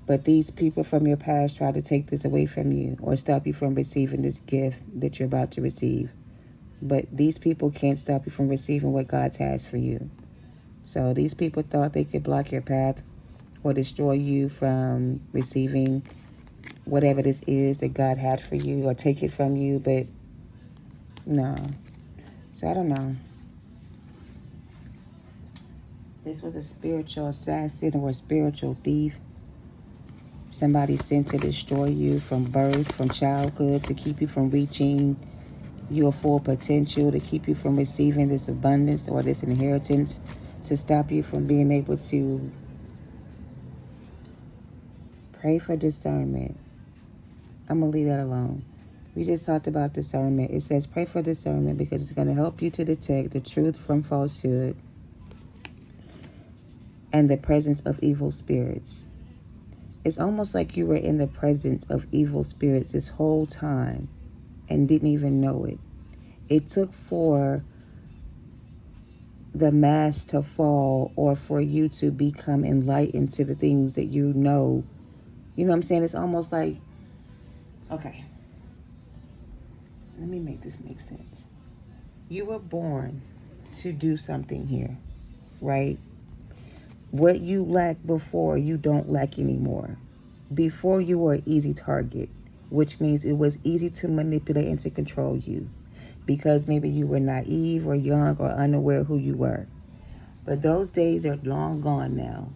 But these people from your past try to take this away from you or stop you from receiving this gift that you're about to receive. But these people can't stop you from receiving what God has for you. So these people thought they could block your path or destroy you from receiving whatever this is that God had for you, or take it from you, but no. So I don't know. This was a spiritual assassin or a spiritual thief. Somebody sent to destroy you from birth, from childhood, to keep you from reaching your full potential, to keep you from receiving this abundance or this inheritance, to stop you from being able to pray for discernment. I'm going to leave that alone. We just talked about discernment. It says pray for discernment because it's going to help you to detect the truth from falsehood and the presence of evil spirits. It's almost like you were in the presence of evil spirits this whole time and didn't even know it. It took for the mask to fall or for you to become enlightened to the things that you know. You know what I'm saying? It's almost like, okay, let me make this make sense. You were born to do something here, right? What you lacked before, you don't lack anymore. Before, you were an easy target, which means it was easy to manipulate and to control you because maybe you were naive or young or unaware who you were. But those days are long gone now.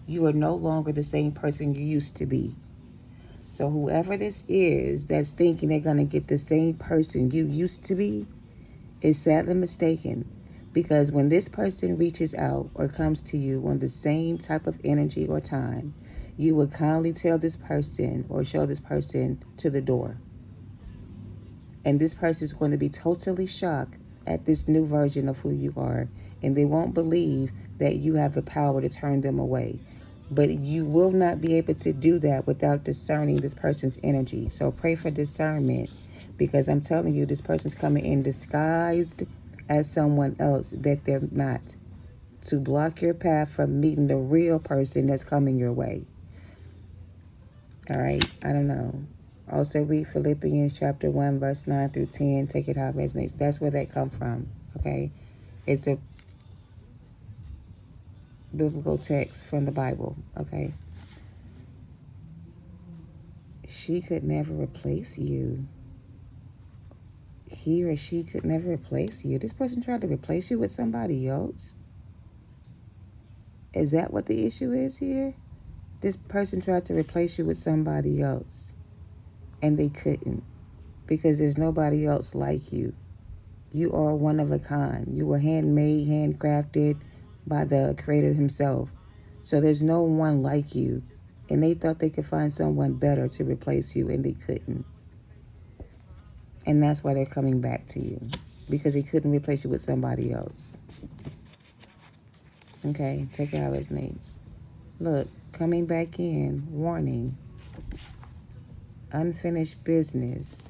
You are no longer the same person you used to be. So whoever this is that's thinking they're going to get the same person you used to be is sadly mistaken, because when this person reaches out or comes to you on the same type of energy or time, you will kindly tell this person or show this person to the door. And this person is going to be totally shocked at this new version of who you are, and they won't believe that you have the power to turn them away. But you will not be able to do that without discerning this person's energy. So pray for discernment, because I'm telling you, this person's coming in disguised as someone else that they're not, to block your path from meeting the real person that's coming your way. All right, I don't know. Also read Philippians chapter 1, verse 9 through 10. Take it how it resonates. That's where that come from, okay? It's a biblical text from the Bible, okay? She could never replace you. He or she could never replace you. This person tried to replace you with somebody else. Is that what the issue is here? This person tried to replace you with somebody else, and they couldn't, because there's nobody else like you. You are one of a kind. You were handmade, handcrafted by the Creator himself. So there's no one like you. And they thought they could find someone better to replace you, and they couldn't. And that's why they're coming back to you, because they couldn't replace you with somebody else. Okay, take it how it resonates. Look, coming back in, warning, unfinished business,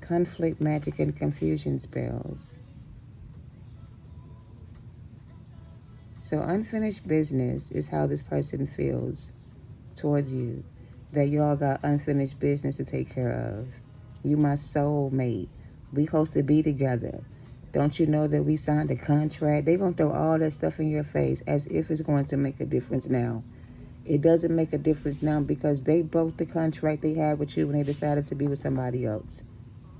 conflict, magic, and confusion spells. So unfinished business is how this person feels towards you, that y'all got unfinished business to take care of. You my soulmate. We supposed to be together. Don't you know that we signed a contract? They're going to throw all that stuff in your face as if it's going to make a difference now. It doesn't make a difference now, because they broke the contract they had with you when they decided to be with somebody else.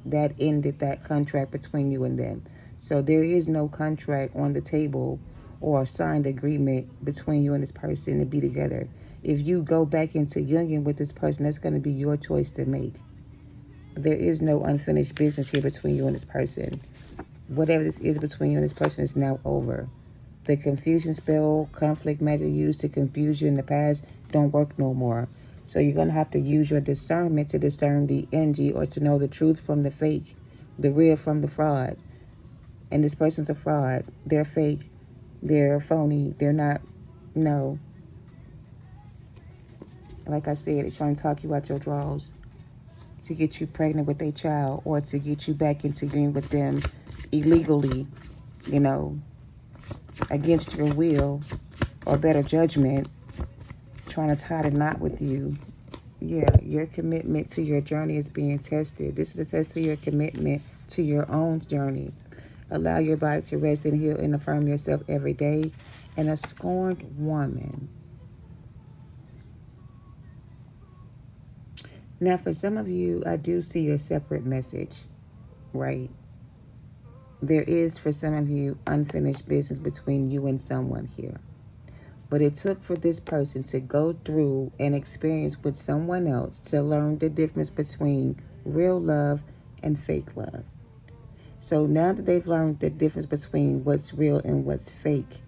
That ended that contract between you and them. So there is no contract on the table or a signed agreement between you and this person to be together. If you go back into union with this person, that's going to be your choice to make. There is no unfinished business here between you and this person. Whatever this is between you and this person is now over. The confusion spell, conflict magic used to confuse you in the past don't work no more. So you're going to have to use your discernment to discern the energy, or to know the truth from the fake, the real from the fraud. And this person's a fraud. They're fake. They're phony. They're not, no. Like I said, they're trying to talk you out your drawers to get you pregnant with a child, or to get you back into union with them illegally, you know. against your will or better judgment, trying to tie the knot with you. Yeah, your commitment to your journey is being tested. This is a test to your commitment to your own journey. Allow your body to rest and heal and affirm yourself every day. And a scorned woman. Now, for some of you, I do see a separate message, right? There is, for some of you, unfinished business between you and someone here. But it took for this person to go through an experience with someone else to learn the difference between real love and fake love. So now that they've learned the difference between what's real and what's fake,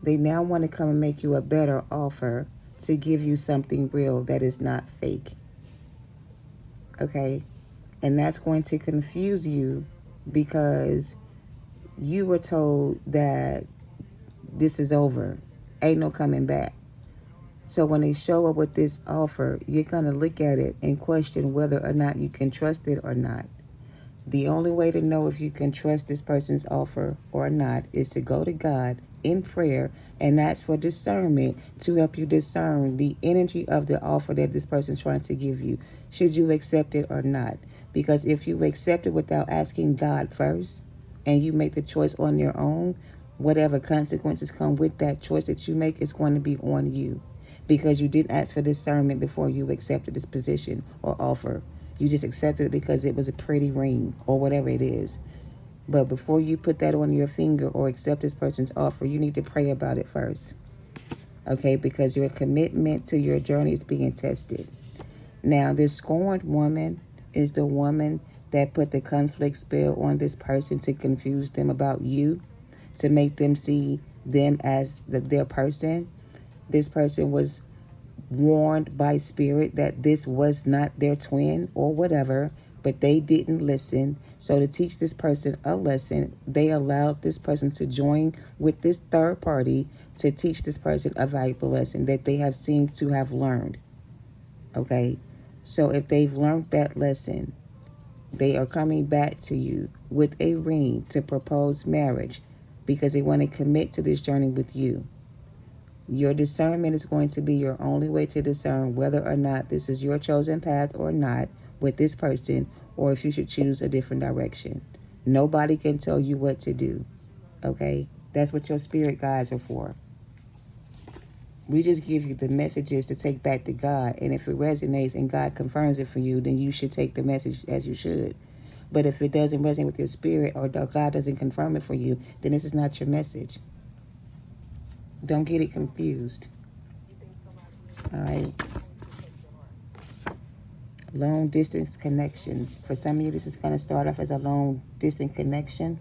they now want to come and make you a better offer to give you something real that is not fake. Okay? And that's going to confuse you because you were told that this is over. Ain't no coming back. So when they show up with this offer, you're going to look at it and question whether or not you can trust it or not. The only way to know if you can trust this person's offer or not is to go to God in prayer and ask for discernment to help you discern the energy of the offer that this person's trying to give you. Should you accept it or not? Because if you accept it without asking God first and you make the choice on your own, whatever consequences come with that choice that you make is going to be on you because you didn't ask for discernment before you accepted this position or offer. You just accepted it because it was a pretty ring or whatever it is. But before you put that on your finger or accept this person's offer, you need to pray about it first. Okay, because your commitment to your journey is being tested. Now, this scorned woman is the woman that put the conflict spell on this person to confuse them about you, to make them see them as their person. This person was warned by spirit that this was not their twin or whatever, but they didn't listen. So to teach this person a lesson, they allowed this person to join with this third party to teach this person a valuable lesson that they have seemed to have learned. Okay, so if they've learned that lesson, they are coming back to you with a ring to propose marriage because they want to commit to this journey with you. Your discernment is going to be your only way to discern whether or not this is your chosen path or not with this person, or if you should choose a different direction. Nobody can tell you what to do, okay? That's what your spirit guides are for. We just give you the messages to take back to God, and if it resonates and God confirms it for you, then you should take the message as you should. But if it doesn't resonate with your spirit or God doesn't confirm it for you, then this is not your message. Don't get it confused. All right. Long distance connection. For some of you, this is going to start off as a long distance connection.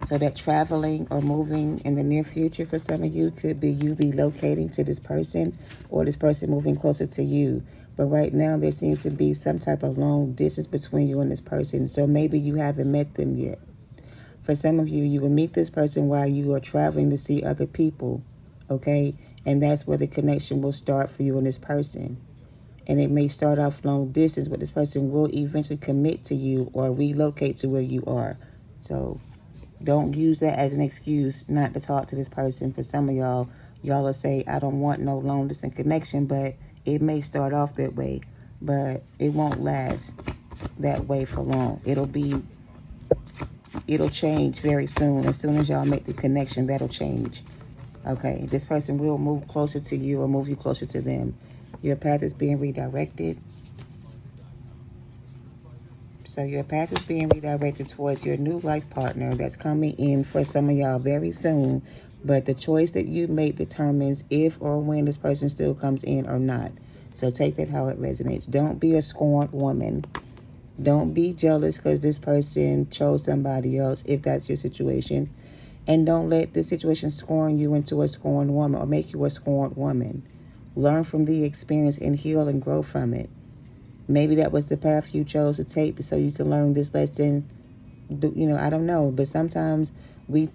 So that traveling or moving in the near future for some of you could be you relocating to this person or this person moving closer to you. But right now, there seems to be some type of long distance between you and this person. So maybe you haven't met them yet. For some of you, you will meet this person while you are traveling to see other people, okay? And that's where the connection will start for you and this person. And it may start off long distance, but this person will eventually commit to you or relocate to where you are. So don't use that as an excuse not to talk to this person. For some of y'all will say, I don't want no long distance connection, but it may start off that way, but it won't last that way for long. It'll change very soon. As soon as y'all make the connection, that'll change. Okay, this person will move closer to you or move you closer to them. Your path is being redirected. So your path is being redirected towards your new life partner that's coming in for some of y'all very soon. But the choice that you make determines if or when this person still comes in or not. So take that how it resonates. Don't be a scorned woman. Don't be jealous because this person chose somebody else, if that's your situation. And don't let this situation scorn you into a scorned woman or make you a scorned woman. Learn from the experience and heal and grow from it. Maybe that was the path you chose to take so you can learn this lesson. I don't know. But sometimes the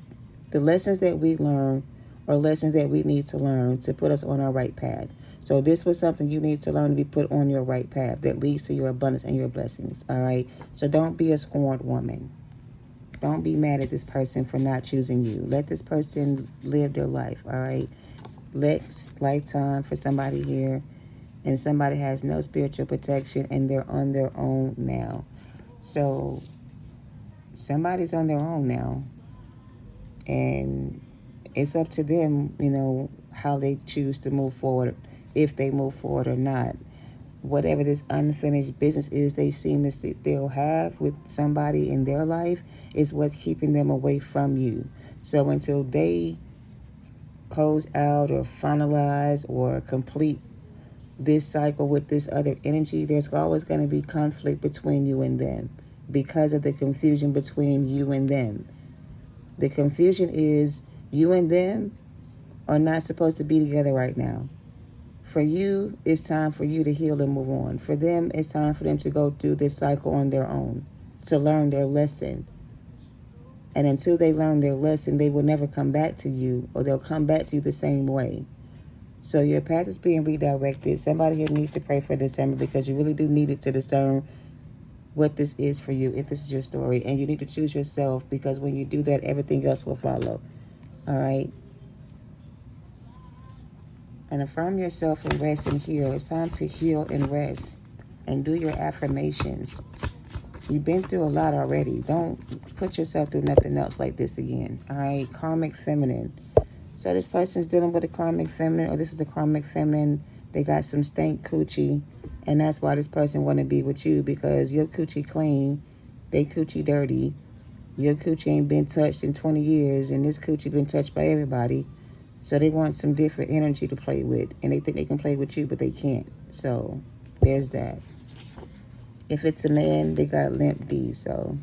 lessons that we learn are lessons that we need to learn to put us on our right path. So this was something you need to learn to be put on your right path that leads to your abundance and your blessings, all right? So don't be a scorned woman. Don't be mad at this person for not choosing you. Let this person live their life, all right? Next lifetime for somebody here, and somebody has no spiritual protection and they're on their own now. So somebody's on their own now, and it's up to them, how they choose to move forward, if they move forward or not. Whatever this unfinished business is they seem to they'll have with somebody in their life is what's keeping them away from you. So until they close out or finalize or complete this cycle with this other energy, there's always going to be conflict between you and them because of the confusion between you and them. The confusion is you and them are not supposed to be together right now. For you, it's time for you to heal and move on. For them, it's time for them to go through this cycle on their own, to learn their lesson. And until they learn their lesson, they will never come back to you, or they'll come back to you the same way. So your path is being redirected. Somebody here needs to pray for discernment, because you really do need it to discern what this is for you, if this is your story. And you need to choose yourself, because when you do that, everything else will follow. All right? And affirm yourself and rest and heal. It's time to heal and rest and do your affirmations. You've been through a lot already. Don't put yourself through nothing else like this again. All right? Karmic feminine. So this person's dealing with a karmic feminine, or this is a karmic feminine. They got some stank coochie, and that's why this person want to be with you, because your coochie clean, they coochie dirty. Your coochie ain't been touched in 20 years, and this coochie been touched by everybody. So they want some different energy to play with, and they think they can play with you, but they can't. So there's that. If it's a man, they got limp D. So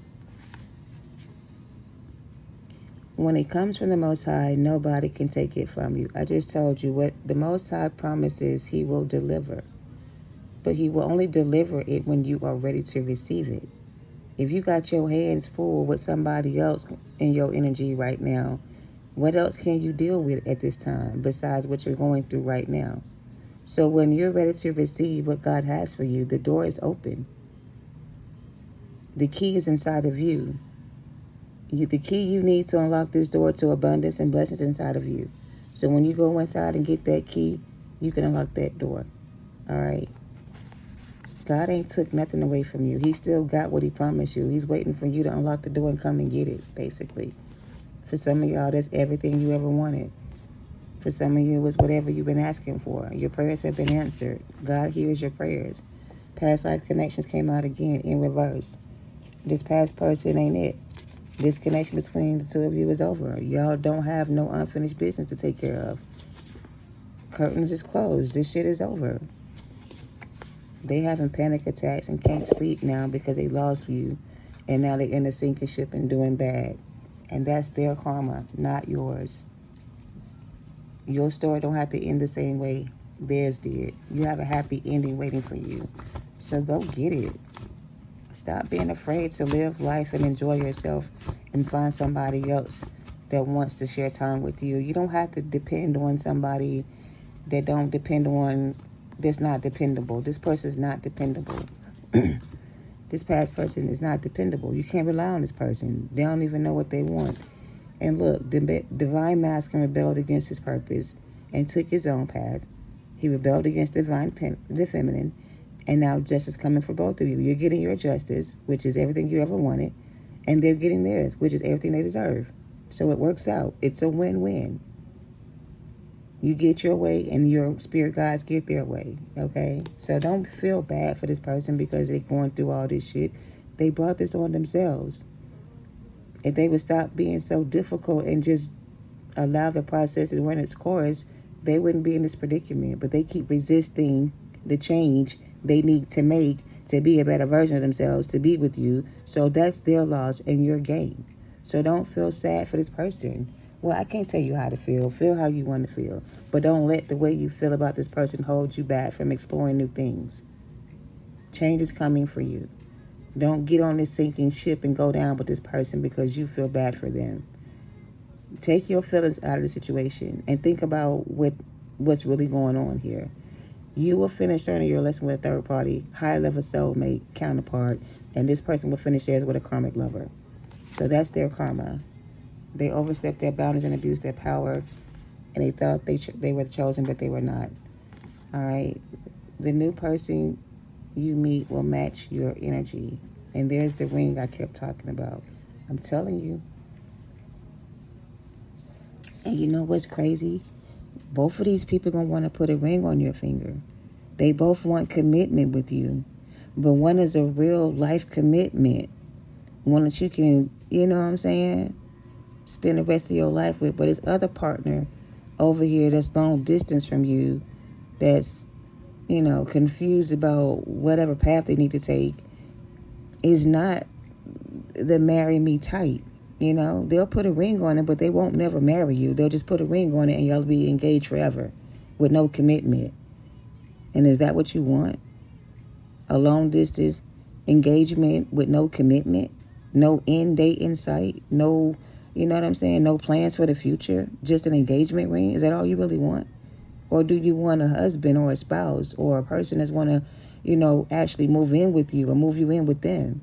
when it comes from the Most High, nobody can take it from you. I just told you what the Most High promises, he will deliver. But he will only deliver it when you are ready to receive it. If you got your hands full with somebody else in your energy right now, what else can you deal with at this time besides what you're going through right now? So when you're ready to receive what God has for you, the door is open. The key is inside of you. The key you need to unlock this door to abundance and blessings inside of you. So when you go inside and get that key, you can unlock that door. All right? God ain't took nothing away from you. He still got what he promised you. He's waiting for you to unlock the door and come and get it, basically. For some of y'all, that's everything you ever wanted. For some of you, it was whatever you've been asking for. Your prayers have been answered. God hears your prayers. Past life connections came out again in reverse. This past person ain't it. This connection between the two of you is over. Y'all don't have no unfinished business to take care of. Curtains is closed. This shit is over. They having panic attacks and can't sleep now because they lost you. And now they're in a sinking ship and doing bad. And that's their karma, not yours. Your story don't have to end the same way theirs did. You have a happy ending waiting for you. So go get it. Stop being afraid to live life and enjoy yourself and find somebody else that wants to share time with you. You don't have to depend on somebody that don't depend on, that's not dependable. This person is not dependable. This past person is not dependable. You can't rely on this person. They don't even know what they want. And look, divine masculine rebelled against his purpose and took his own path. He rebelled against the feminine. And now justice coming for both of you. You're getting your justice, which is everything you ever wanted. And they're getting theirs, which is everything they deserve. So it works out. It's a win-win. You get your way and your spirit guides get their way, okay? So don't feel bad for this person because they're going through all this shit. They brought this on themselves. If they would stop being so difficult and just allow the process to run its course, they wouldn't be in this predicament. But they keep resisting the change they need to make to be a better version of themselves, to be with you. So that's their loss and your gain. So don't feel sad for this person. Well, I can't tell you how to feel. Feel how you want to feel. But don't let the way you feel about this person hold you back from exploring new things. Change is coming for you. Don't get on this sinking ship and go down with this person because you feel bad for them. Take your feelings out of the situation and think about what's really going on here. You will finish learning your lesson with a third party, higher level soulmate counterpart, and this person will finish theirs with a karmic lover. So that's their karma. They overstepped their boundaries and abused their power, and they thought they were chosen, but they were not. All right. The new person you meet will match your energy. And there's the ring I kept talking about. I'm telling you. And you know what's crazy? Both of these people going to want to put a ring on your finger. They both want commitment with you. But one is a real life commitment. One that you can, you know what I'm saying, spend the rest of your life with. But his other partner over here that's long distance from you, that's, you know, confused about whatever path they need to take, is not the marry me type. You know, they'll put a ring on it, but they won't never marry you. They'll just put a ring on it and y'all be engaged forever with no commitment. And is that what you want? A long distance engagement with no commitment? No end date in sight? No, you know what I'm saying? No plans for the future? Just an engagement ring? Is that all you really want? Or do you want a husband or a spouse or a person that's want to, you know, actually move in with you or move you in with them?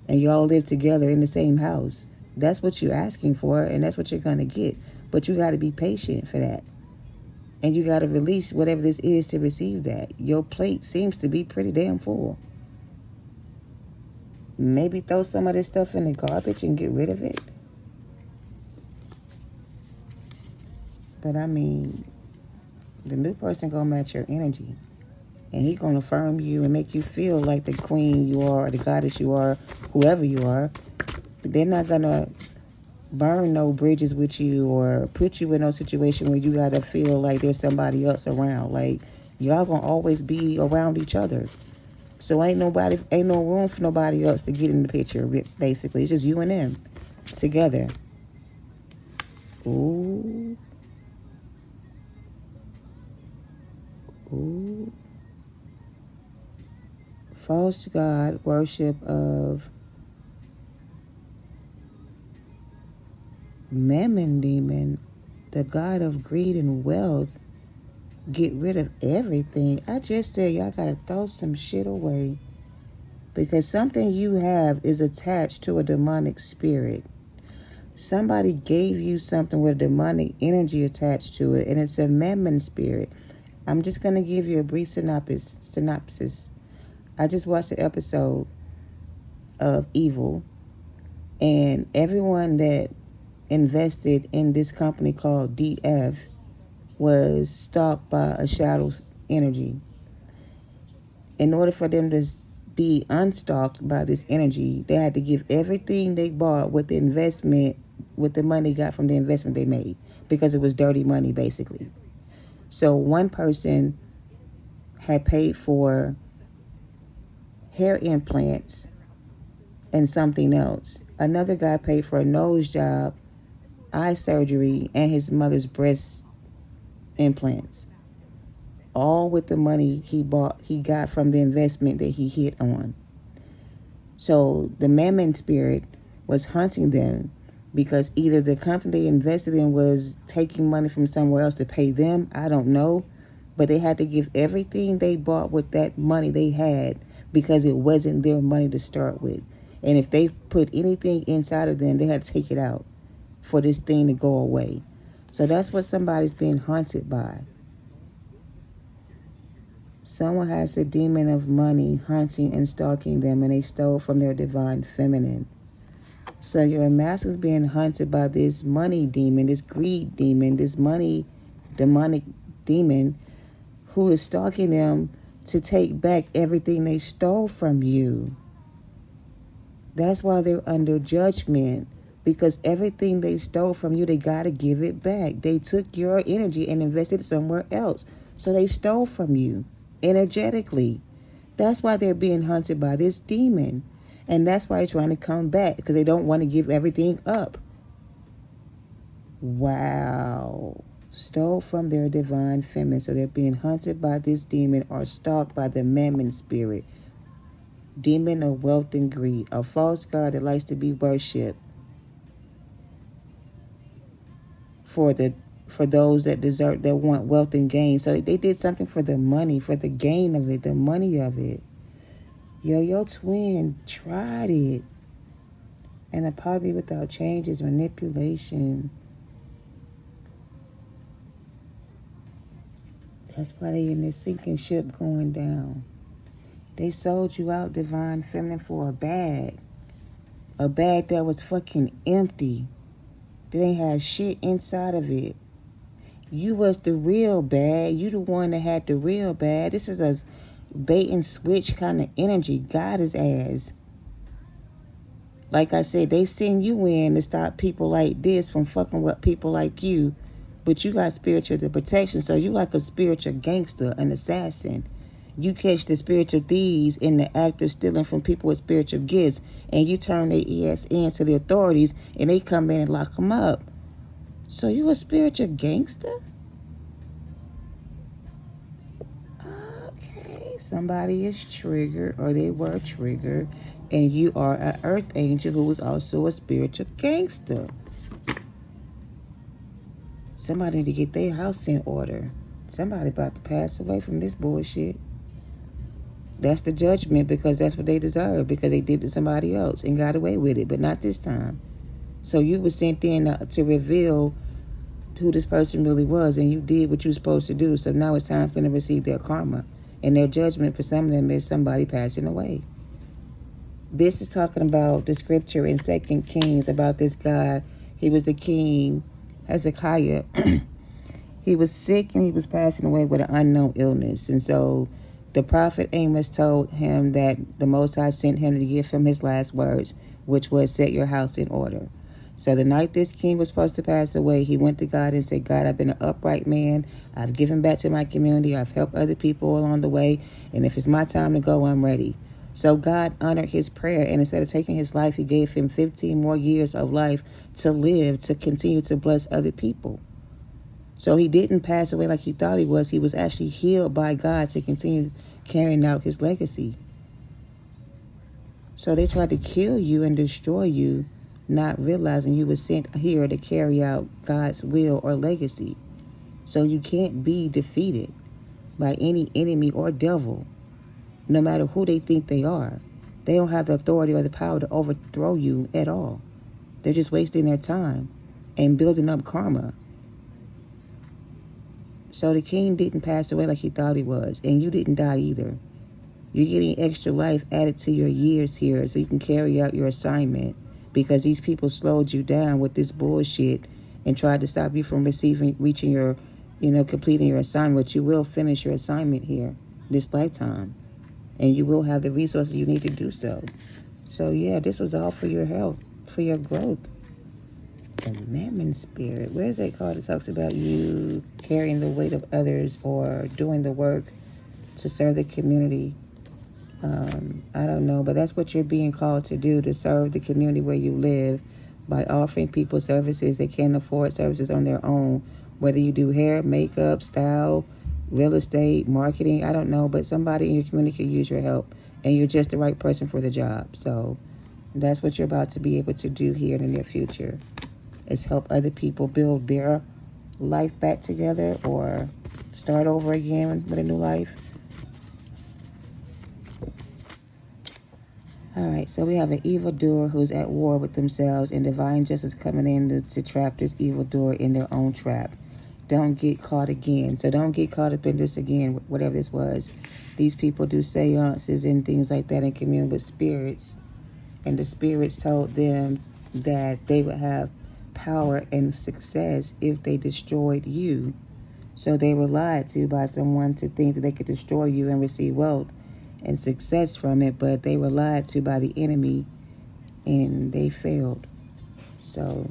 And you all live together in the same house. That's what you're asking for, and that's what you're going to get. But you got to be patient for that. And you got to release whatever this is to receive that. Your plate seems to be pretty damn full. Maybe throw some of this stuff in the garbage and get rid of it. But I mean, the new person going to match your energy. And he going to affirm you and make you feel like the queen you are, or the goddess you are, whoever you are. But they're not going to burn no bridges with you or put you in no situation where you got to feel like there's somebody else around. Like, y'all going to always be around each other. So ain't no room for nobody else to get in the picture, basically. It's just you and them together. Ooh. Ooh. False god worship of Mammon demon, the god of greed and wealth. Get rid of everything. I just said y'all gotta throw some shit away, because something you have is attached to a demonic spirit. Somebody gave you something with a demonic energy attached to it, and it's a Mammon spirit. I'm just gonna give you a brief synopsis. I just watched an episode of Evil, and everyone that invested in this company called DF was stalked by a shadow energy. In order for them to be unstalked by this energy, they had to give everything they bought with the investment, with the money they got from the investment they made, because it was dirty money, basically. So one person had paid for hair implants and something else. Another guy paid for a nose job, eye surgery, and his mother's breast implants, all with the money he got from the investment that he hit on. So the Mammon spirit was hunting them, because either the company they invested in was taking money from somewhere else to pay them, I don't know, but they had to give everything they bought with that money they had, because it wasn't their money to start with. And if they put anything inside of them, they had to take it out for this thing to go away. So that's what somebody's being haunted by. Someone has the demon of money hunting and stalking them, and they stole from their divine feminine. So your masculine is being hunted by this money demon, this greed demon, this money demonic demon, who is stalking them to take back everything they stole from you. That's why they're under judgment, because everything they stole from you, they got to give it back. They took your energy and invested it somewhere else. So they stole from you energetically. That's why they're being hunted by this demon. And that's why they're trying to come back, because they don't want to give everything up. Wow. Stole from their divine feminine. So they're being hunted by this demon, or stalked by the Mammon spirit. Demon of wealth and greed. A false god that likes to be worshipped for those that deserve, that want wealth and gain. So they did something for the money, for the gain of it, the money of it. Yo, your twin tried it. And a poverty without change is manipulation. That's why they in this sinking ship going down. They sold you out, divine feminine, for a bag. A bag that was fucking empty. That ain't had shit inside of it. You was the real bag. You the one that had the real bag. This is a bait and switch kind of energy. God is ass. Like I said, they send you in to stop people like this from fucking with people like you. But you got spiritual protection, so you like a spiritual gangster, an assassin. You catch the spiritual thieves in the act of stealing from people with spiritual gifts, and you turn their ES in to the authorities, and they come in and lock them up. So you a spiritual gangster? Okay, somebody is triggered, or they were triggered, and you are an earth angel who is also a spiritual gangster. Somebody need to get their house in order. Somebody about to pass away from this bullshit. That's the judgment, because that's what they deserve, because they did to somebody else and got away with it, but not this time. So you were sent in to reveal who this person really was, and you did what you were supposed to do. So now it's time for them to receive their karma. And their judgment for some of them is somebody passing away. This is talking about the scripture in 2 Kings about this guy. He was the king, Hezekiah. He was sick and he was passing away with an unknown illness. And so the prophet Amos told him that the Most High sent him to give him his last words, which was, set your house in order. So the night this king was supposed to pass away, he went to God and said, God, I've been an upright man. I've given back to my community. I've helped other people along the way. And if it's my time to go, I'm ready. So God honored his prayer, and instead of taking his life, he gave him 15 more years of life to live, to continue to bless other people. So he didn't pass away like he thought he was. He was actually healed by God to continue carrying out his legacy. So they tried to kill you and destroy you, not realizing you were sent here to carry out God's will or legacy. So you can't be defeated by any enemy or devil, no matter who they think they are. They don't have the authority or the power to overthrow you at all. They're just wasting their time and building up karma. So the king didn't pass away like he thought he was, and you didn't die either. You're getting extra life added to your years here so you can carry out your assignment, because these people slowed you down with this bullshit and tried to stop you from reaching your, completing your assignment. You will finish your assignment here this lifetime, and you will have the resources you need to do so. So yeah, this was all for your health, for your growth. The Mammon spirit, where is that card that talks about you carrying the weight of others or doing the work to serve the community? I don't know, but that's what you're being called to do, to serve the community where you live by offering people services they can't afford, services on their own, whether you do hair, makeup, style, real estate, marketing, I don't know, but somebody in your community could use your help, and you're just the right person for the job. So that's what you're about to be able to do here in the near future, is help other people build their life back together or start over again with a new life. All right, so we have an evildoer who's at war with themselves, and divine justice coming in to trap this evildoer in their own trap. Don't get caught again. So don't get caught up in this again, whatever this was. These people do seances and things like that and commune with spirits. And the spirits told them that they would have power and success if they destroyed you. So they were lied to by someone to think that they could destroy you and receive wealth and success from it, but they were lied to by the enemy and they failed. So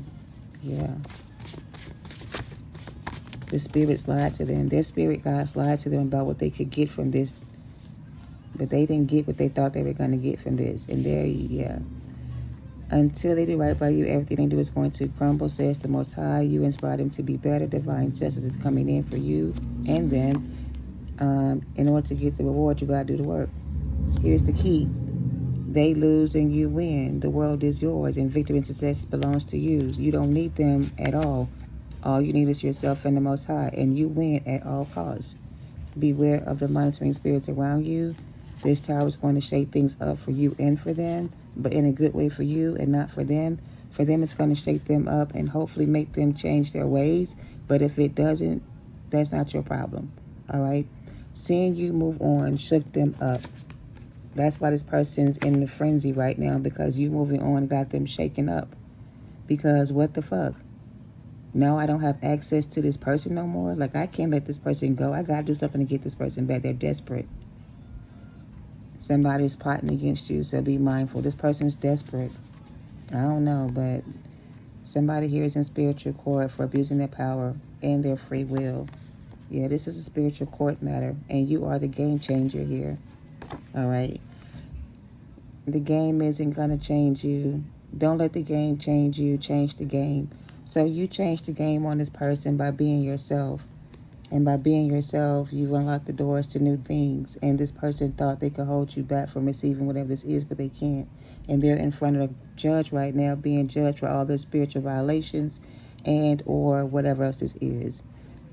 yeah, the spirits lied to them. Their spirit guides lied to them about what they could get from this, but they didn't get what they thought they were going to get from this. And until they do right by you, everything they do is going to crumble, says the Most High. You inspire them to be better. Divine justice is coming in for you and them. In order to get the reward, you got to do the work. Here's the key. They lose and you win. The world is yours, and victory and success belongs to you. You don't need them at all. All you need is yourself and the Most High, and you win at all costs. Beware of the monitoring spirits around you. This tower is going to shake things up for you and for them. but in a good way for you and not for them. For them, it's going to shake them up and hopefully make them change their ways. But if it doesn't, that's not your problem. All right? Seeing you move on shook them up. That's why this person's in the frenzy right now, because you moving on got them shaken up. Because what the fuck? Now I don't have access to this person no more. Like, I can't let this person go. I got to do something to get this person back. They're desperate. Somebody's plotting against you, so be mindful. This person's desperate. I don't know, but somebody here is in spiritual court for abusing their power and their free will. Yeah, this is a spiritual court matter, and you are the game changer here. All right? The game isn't going to change you. Don't let the game change you. Change the game. So you change the game on this person by being yourself. And by being yourself, you unlock the doors to new things. And this person thought they could hold you back from receiving whatever this is, but they can't. And they're in front of a judge right now, being judged for all their spiritual violations and or whatever else this is.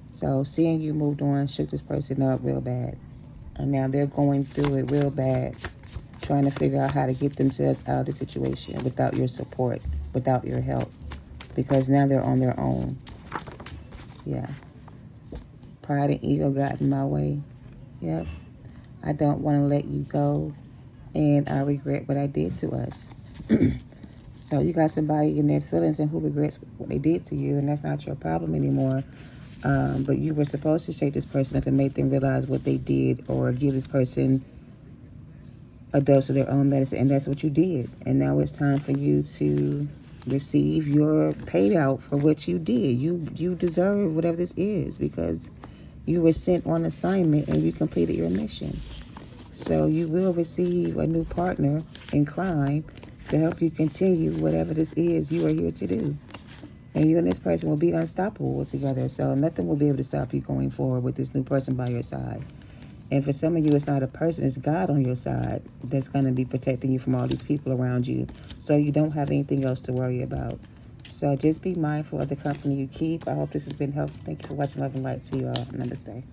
So seeing you moved on shook this person up real bad. And now they're going through it real bad, trying to figure out how to get themselves out of the situation without your support, without your help. Because now they're on their own. Yeah. Pride and ego got in my way. Yep. I don't want to let you go, and I regret what I did to us. So you got somebody in their feelings and who regrets what they did to you, and that's not your problem anymore. But you were supposed to shake this person up and make them realize what they did, or give this person a dose of their own medicine, and that's what you did. And now it's time for you to receive your payout for what you did. You deserve whatever this is, because you were sent on assignment and you completed your mission. So you will receive a new partner in crime to help you continue whatever this is you are here to do. And you and this person will be unstoppable together. So nothing will be able to stop you going forward with this new person by your side. And for some of you, it's not a person, it's God on your side that's going to be protecting you from all these people around you. So you don't have anything else to worry about. So just be mindful of the company you keep. I hope this has been helpful. Thank you for watching. Love and light to you all. Namaste.